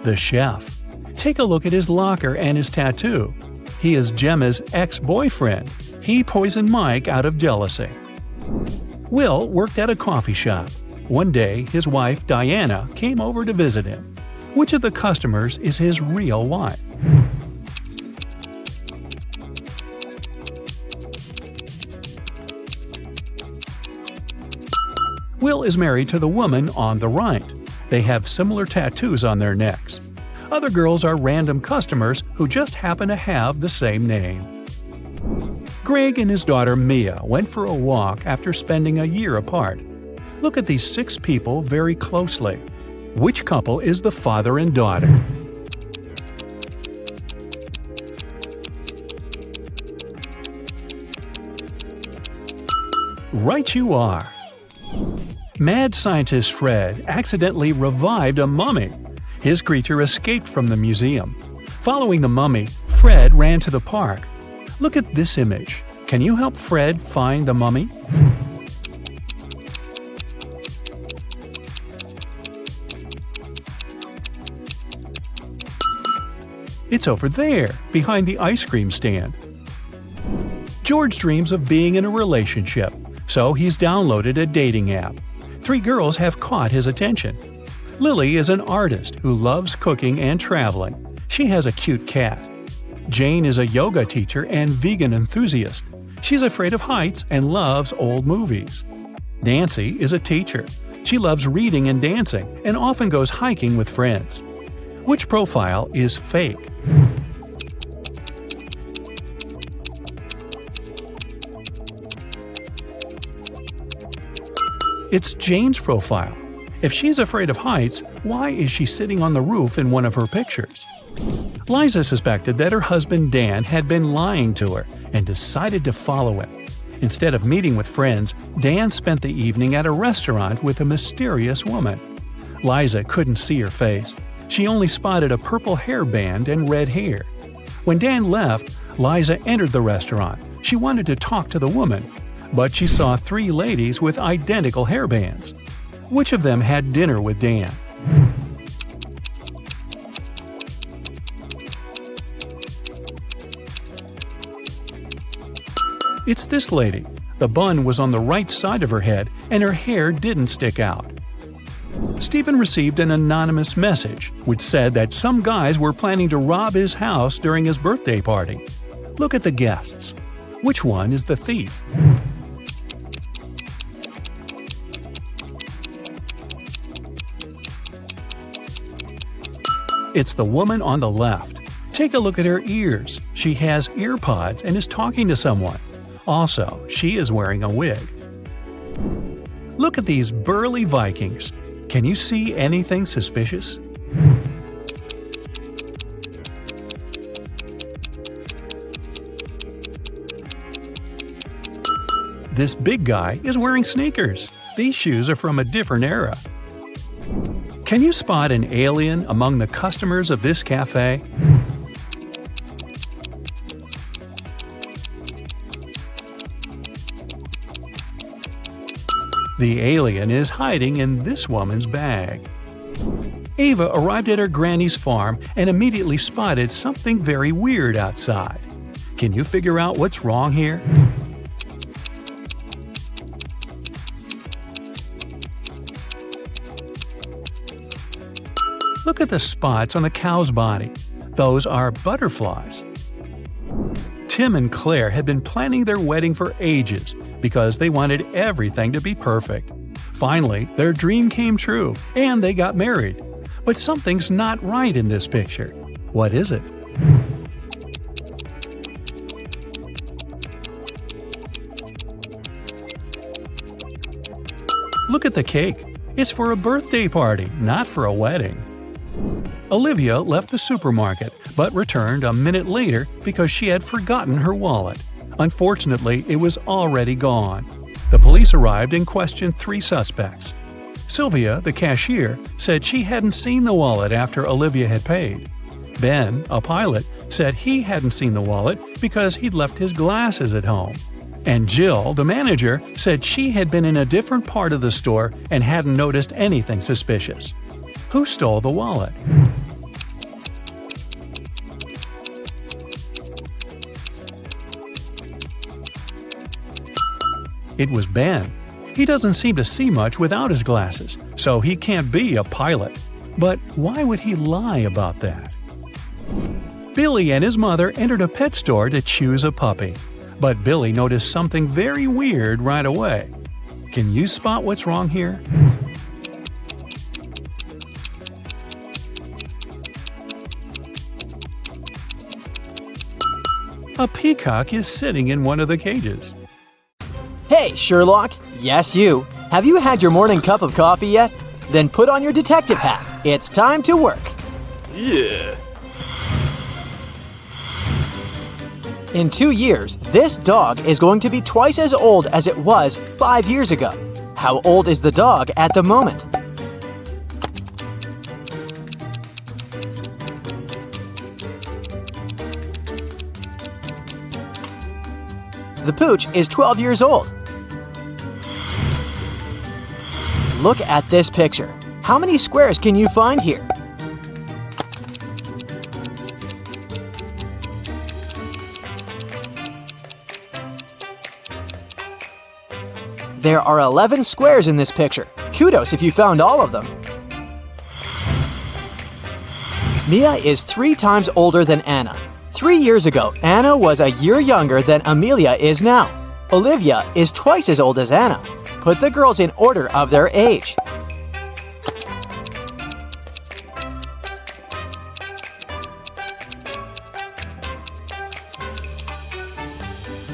The chef. Take a look at his locker and his tattoo. He is Gemma's ex-boyfriend. He poisoned Mike out of jealousy. Will worked at a coffee shop. One day, his wife, Diana, came over to visit him. Which of the customers is his real wife? Will is married to the woman on the right. They have similar tattoos on their necks. Other girls are random customers who just happen to have the same name. Greg and his daughter Mia went for a walk after spending a year apart. Look at these 6 people very closely. Which couple is the father and daughter? Right you are! Mad scientist Fred accidentally revived a mummy. His creature escaped from the museum. Following the mummy, Fred ran to the park. Look at this image. Can you help Fred find the mummy? It's over there, behind the ice cream stand. George dreams of being in a relationship, so he's downloaded a dating app. 3 girls have caught his attention. Lily is an artist who loves cooking and traveling. She has a cute cat. Jane is a yoga teacher and vegan enthusiast. She's afraid of heights and loves old movies. Nancy is a teacher. She loves reading and dancing and often goes hiking with friends. Which profile is fake? It's Jane's profile. If she's afraid of heights, why is she sitting on the roof in one of her pictures? Liza suspected that her husband Dan had been lying to her and decided to follow him. Instead of meeting with friends, Dan spent the evening at a restaurant with a mysterious woman. Liza couldn't see her face. She only spotted a purple hairband and red hair. When Dan left, Liza entered the restaurant. She wanted to talk to the woman, but she saw 3 ladies with identical hairbands. Which of them had dinner with Dan? It's this lady. The bun was on the right side of her head and her hair didn't stick out. Stephen received an anonymous message which said that some guys were planning to rob his house during his birthday party. Look at the guests. Which one is the thief? It's the woman on the left. Take a look at her ears. She has ear pods and is talking to someone. Also, she is wearing a wig. Look at these burly Vikings. Can you see anything suspicious? This big guy is wearing sneakers. These shoes are from a different era. Can you spot an alien among the customers of this cafe? The alien is hiding in this woman's bag. Ava arrived at her granny's farm and immediately spotted something very weird outside. Can you figure out what's wrong here? Look at the spots on the cow's body. Those are butterflies. Tim and Claire had been planning their wedding for ages because they wanted everything to be perfect. Finally, their dream came true and they got married. But something's not right in this picture. What is it? Look at the cake. It's for a birthday party, not for a wedding. Olivia left the supermarket, but returned a minute later because she had forgotten her wallet. Unfortunately, it was already gone. The police arrived and questioned 3 suspects. Sylvia, the cashier, said she hadn't seen the wallet after Olivia had paid. Ben, a pilot, said he hadn't seen the wallet because he'd left his glasses at home. And Jill, the manager, said she had been in a different part of the store and hadn't noticed anything suspicious. Who stole the wallet? It was Ben. He doesn't seem to see much without his glasses, so he can't be a pilot. But why would he lie about that? Billy and his mother entered a pet store to choose a puppy. But Billy noticed something very weird right away. Can you spot what's wrong here? A peacock is sitting in one of the cages. Hey, Sherlock! Yes, you. Have you had your morning cup of coffee yet? Then put on your detective hat. It's time to work. Yeah. In 2 years, this dog is going to be twice as old as it was 5 years ago. How old is the dog at the moment? The pooch is 12 years old. Look at this picture. How many squares can you find here? There are 11 squares in this picture. Kudos if you found all of them. Mia is 3 times older than Anna. 3 years ago, Anna was a year younger than Amelia is now. Olivia is twice as old as Anna. Put the girls in order of their age.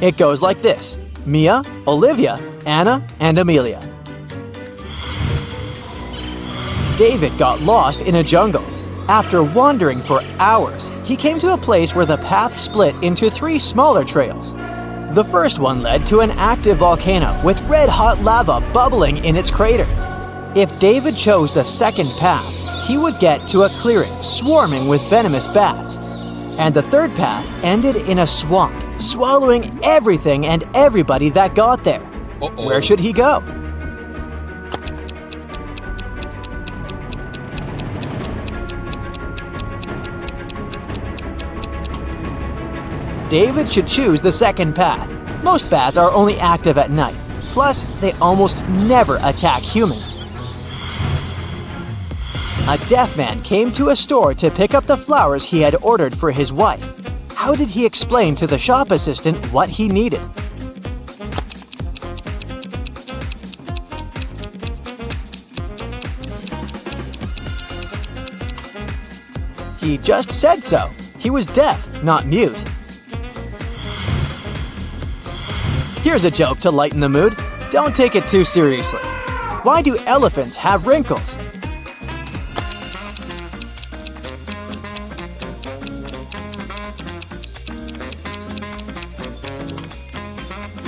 It goes like this: Mia, Olivia, Anna, and Amelia. David got lost in a jungle. After wandering for hours, he came to a place where the path split into 3 smaller trails. The first one led to an active volcano with red-hot lava bubbling in its crater. If David chose the second path, he would get to a clearing swarming with venomous bats. And the third path ended in a swamp, swallowing everything and everybody that got there. Where should he go? David should choose the second path. Most bats are only active at night. Plus, they almost never attack humans. A deaf man came to a store to pick up the flowers he had ordered for his wife. How did he explain to the shop assistant what he needed? He just said so. He was deaf, not mute. Here's a joke to lighten the mood. Don't take it too seriously. Why do elephants have wrinkles?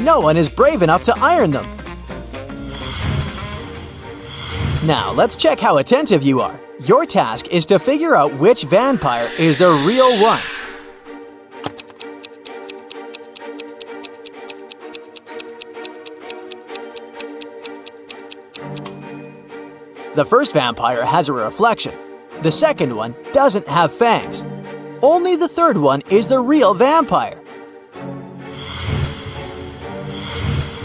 No one is brave enough to iron them. Now, let's check how attentive you are. Your task is to figure out which vampire is the real one. The first vampire has a reflection. The second one doesn't have fangs. Only the third one is the real vampire.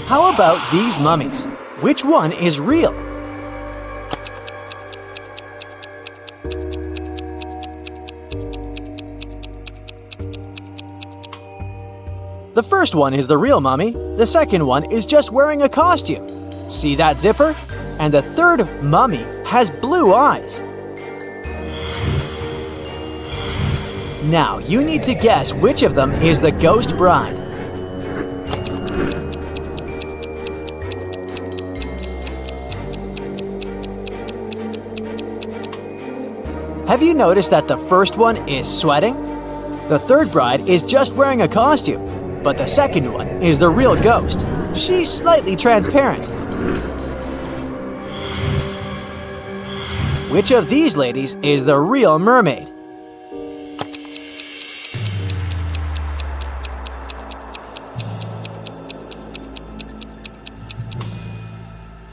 How about these mummies? Which one is real? The first one is the real mummy. The second one is just wearing a costume. See that zipper? And the third mummy has blue eyes. Now, you need to guess which of them is the ghost bride. Have you noticed that the first one is sweating? The third bride is just wearing a costume, but the second one is the real ghost. She's slightly transparent. Which of these ladies is the real mermaid?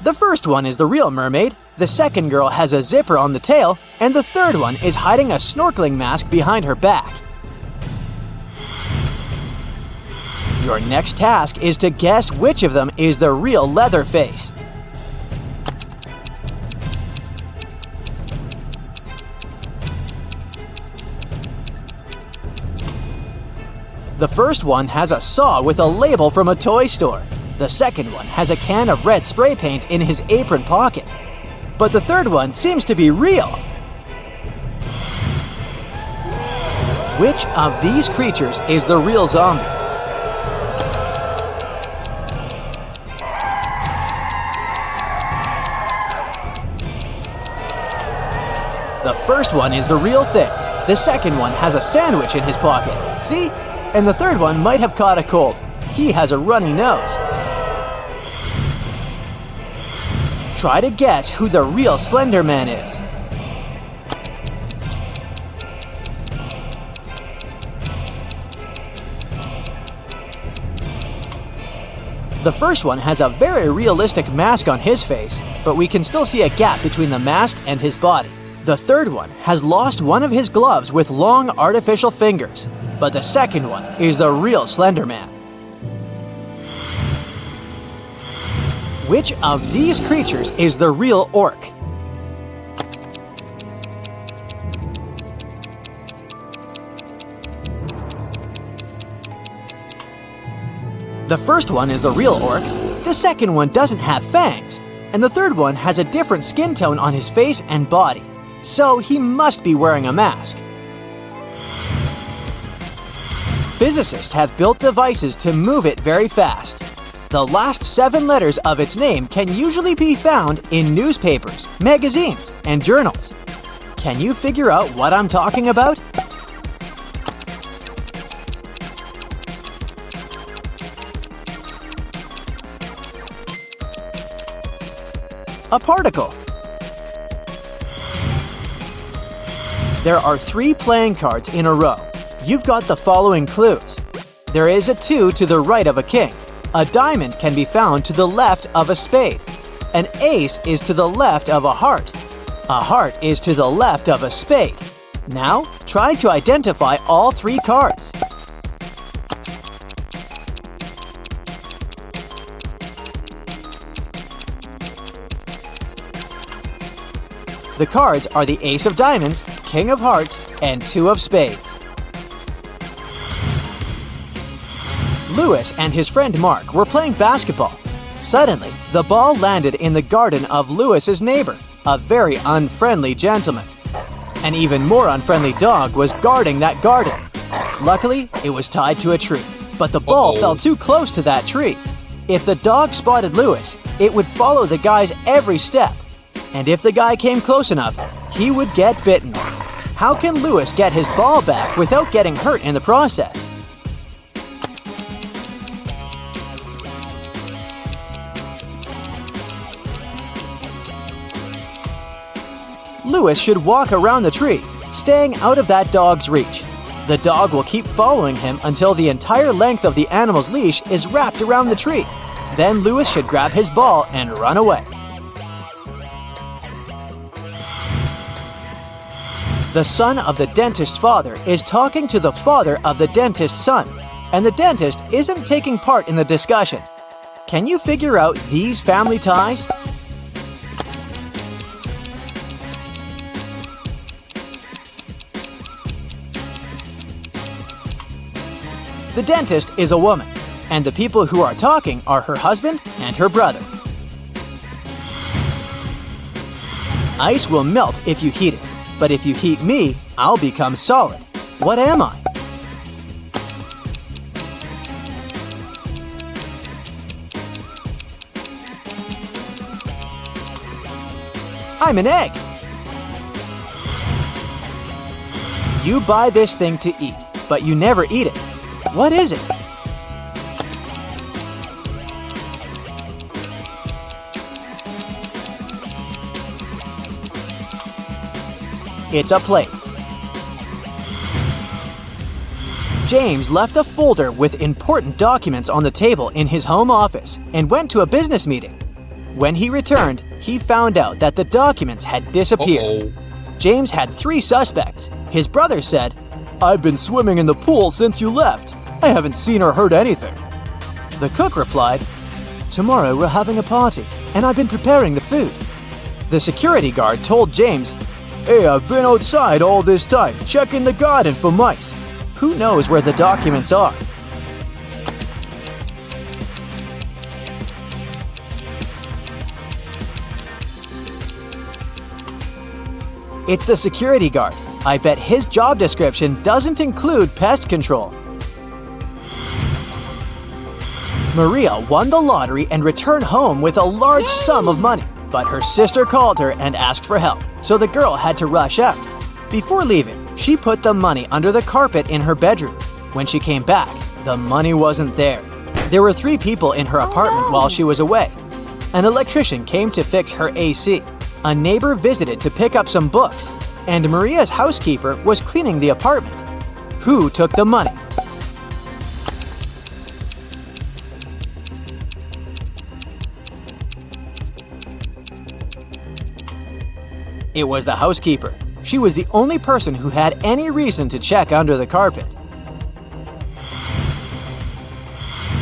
The first one is the real mermaid, the second girl has a zipper on the tail, and the third one is hiding a snorkeling mask behind her back. Your next task is to guess which of them is the real Leatherface. The first one has a saw with a label from a toy store. The second one has a can of red spray paint in his apron pocket. But the third one seems to be real. Which of these creatures is the real zombie? The first one is the real thing. The second one has a sandwich in his pocket. See? And the third one might have caught a cold. He has a runny nose. Try to guess who the real Slender Man is. The first one has a very realistic mask on his face, but we can still see a gap between the mask and his body. The third one has lost one of his gloves with long artificial fingers, but the second one is the real Slender Man. Which of these creatures is the real orc? The first one is the real orc, the second one doesn't have fangs, and the third one has a different skin tone on his face and body, so he must be wearing a mask. Physicists have built devices to move it very fast. The last 7 letters of its name can usually be found in newspapers, magazines, and journals. Can you figure out what I'm talking about? A particle. There are 3 playing cards in a row. You've got the following clues. There is a 2 to the right of a king. A diamond can be found to the left of a spade. An ace is to the left of a heart. A heart is to the left of a spade. Now, try to identify all 3 cards. The cards are the ace of diamonds, king of hearts, and 2 of spades. Lewis and his friend Mark were playing basketball. Suddenly, the ball landed in the garden of Lewis's neighbor, a very unfriendly gentleman. An even more unfriendly dog was guarding that garden. Luckily, it was tied to a tree, but the ball fell too close to that tree. If the dog spotted Lewis, it would follow the guy's every step. And if the guy came close enough, he would get bitten. How can Lewis get his ball back without getting hurt in the process? Lewis should walk around the tree, staying out of that dog's reach. The dog will keep following him until the entire length of the animal's leash is wrapped around the tree. Then Lewis should grab his ball and run away. The son of the dentist's father is talking to the father of the dentist's son, and the dentist isn't taking part in the discussion. Can you figure out these family ties? The dentist is a woman, and the people who are talking are her husband and her brother. Ice will melt if you heat it, but if you heat me, I'll become solid. What am I? I'm an egg. You buy this thing to eat, but you never eat it. What is it? It's a plate. James left a folder with important documents on the table in his home office and went to a business meeting. When he returned, he found out that the documents had disappeared. James had 3 suspects. His brother said, "I've been swimming in the pool since you left. I haven't seen or heard anything." The cook replied, "Tomorrow we're having a party, and I've been preparing the food." The security guard told James, "Hey, I've been outside all this time, checking the garden for mice. Who knows where the documents are?" It's the security guard. I bet his job description doesn't include pest control. Maria won the lottery and returned home with a large sum of money, but her sister called her and asked for help, so the girl had to rush out. Before leaving, she put the money under the carpet in her bedroom. When she came back, the money wasn't there. There were 3 people in her apartment while she was away. An electrician came to fix her AC. A neighbor visited to pick up some books, and Maria's housekeeper was cleaning the apartment. Who took the money? It was the housekeeper. She was the only person who had any reason to check under the carpet.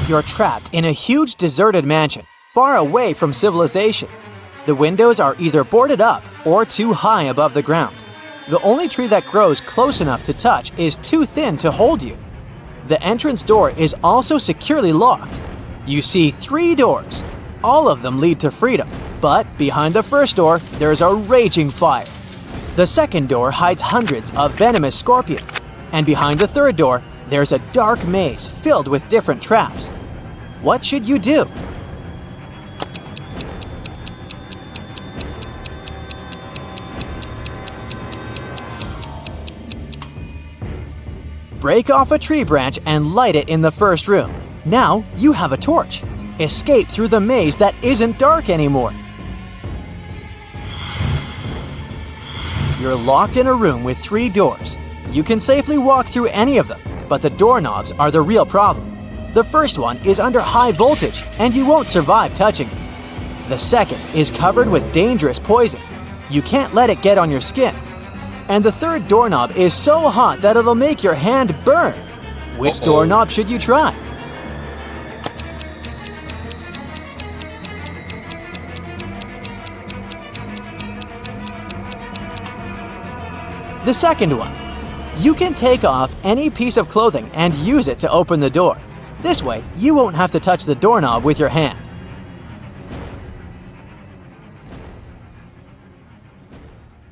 You're trapped in a huge deserted mansion, far away from civilization. The windows are either boarded up or too high above the ground. The only tree that grows close enough to touch is too thin to hold you. The entrance door is also securely locked. You see 3 doors. All of them lead to freedom, but behind the first door, there's a raging fire. The second door hides hundreds of venomous scorpions, and behind the third door, there's a dark maze filled with different traps. What should you do? Break off a tree branch and light it in the first room. Now you have a torch. Escape through the maze that isn't dark anymore. You're locked in a room with 3 doors. You can safely walk through any of them, but the doorknobs are the real problem. The first one is under high voltage, and you won't survive touching it. The second is covered with dangerous poison. You can't let it get on your skin. And the third doorknob is so hot that it'll make your hand burn. Which doorknob should you try? The second one. You can take off any piece of clothing and use it to open the door. This way, you won't have to touch the doorknob with your hand.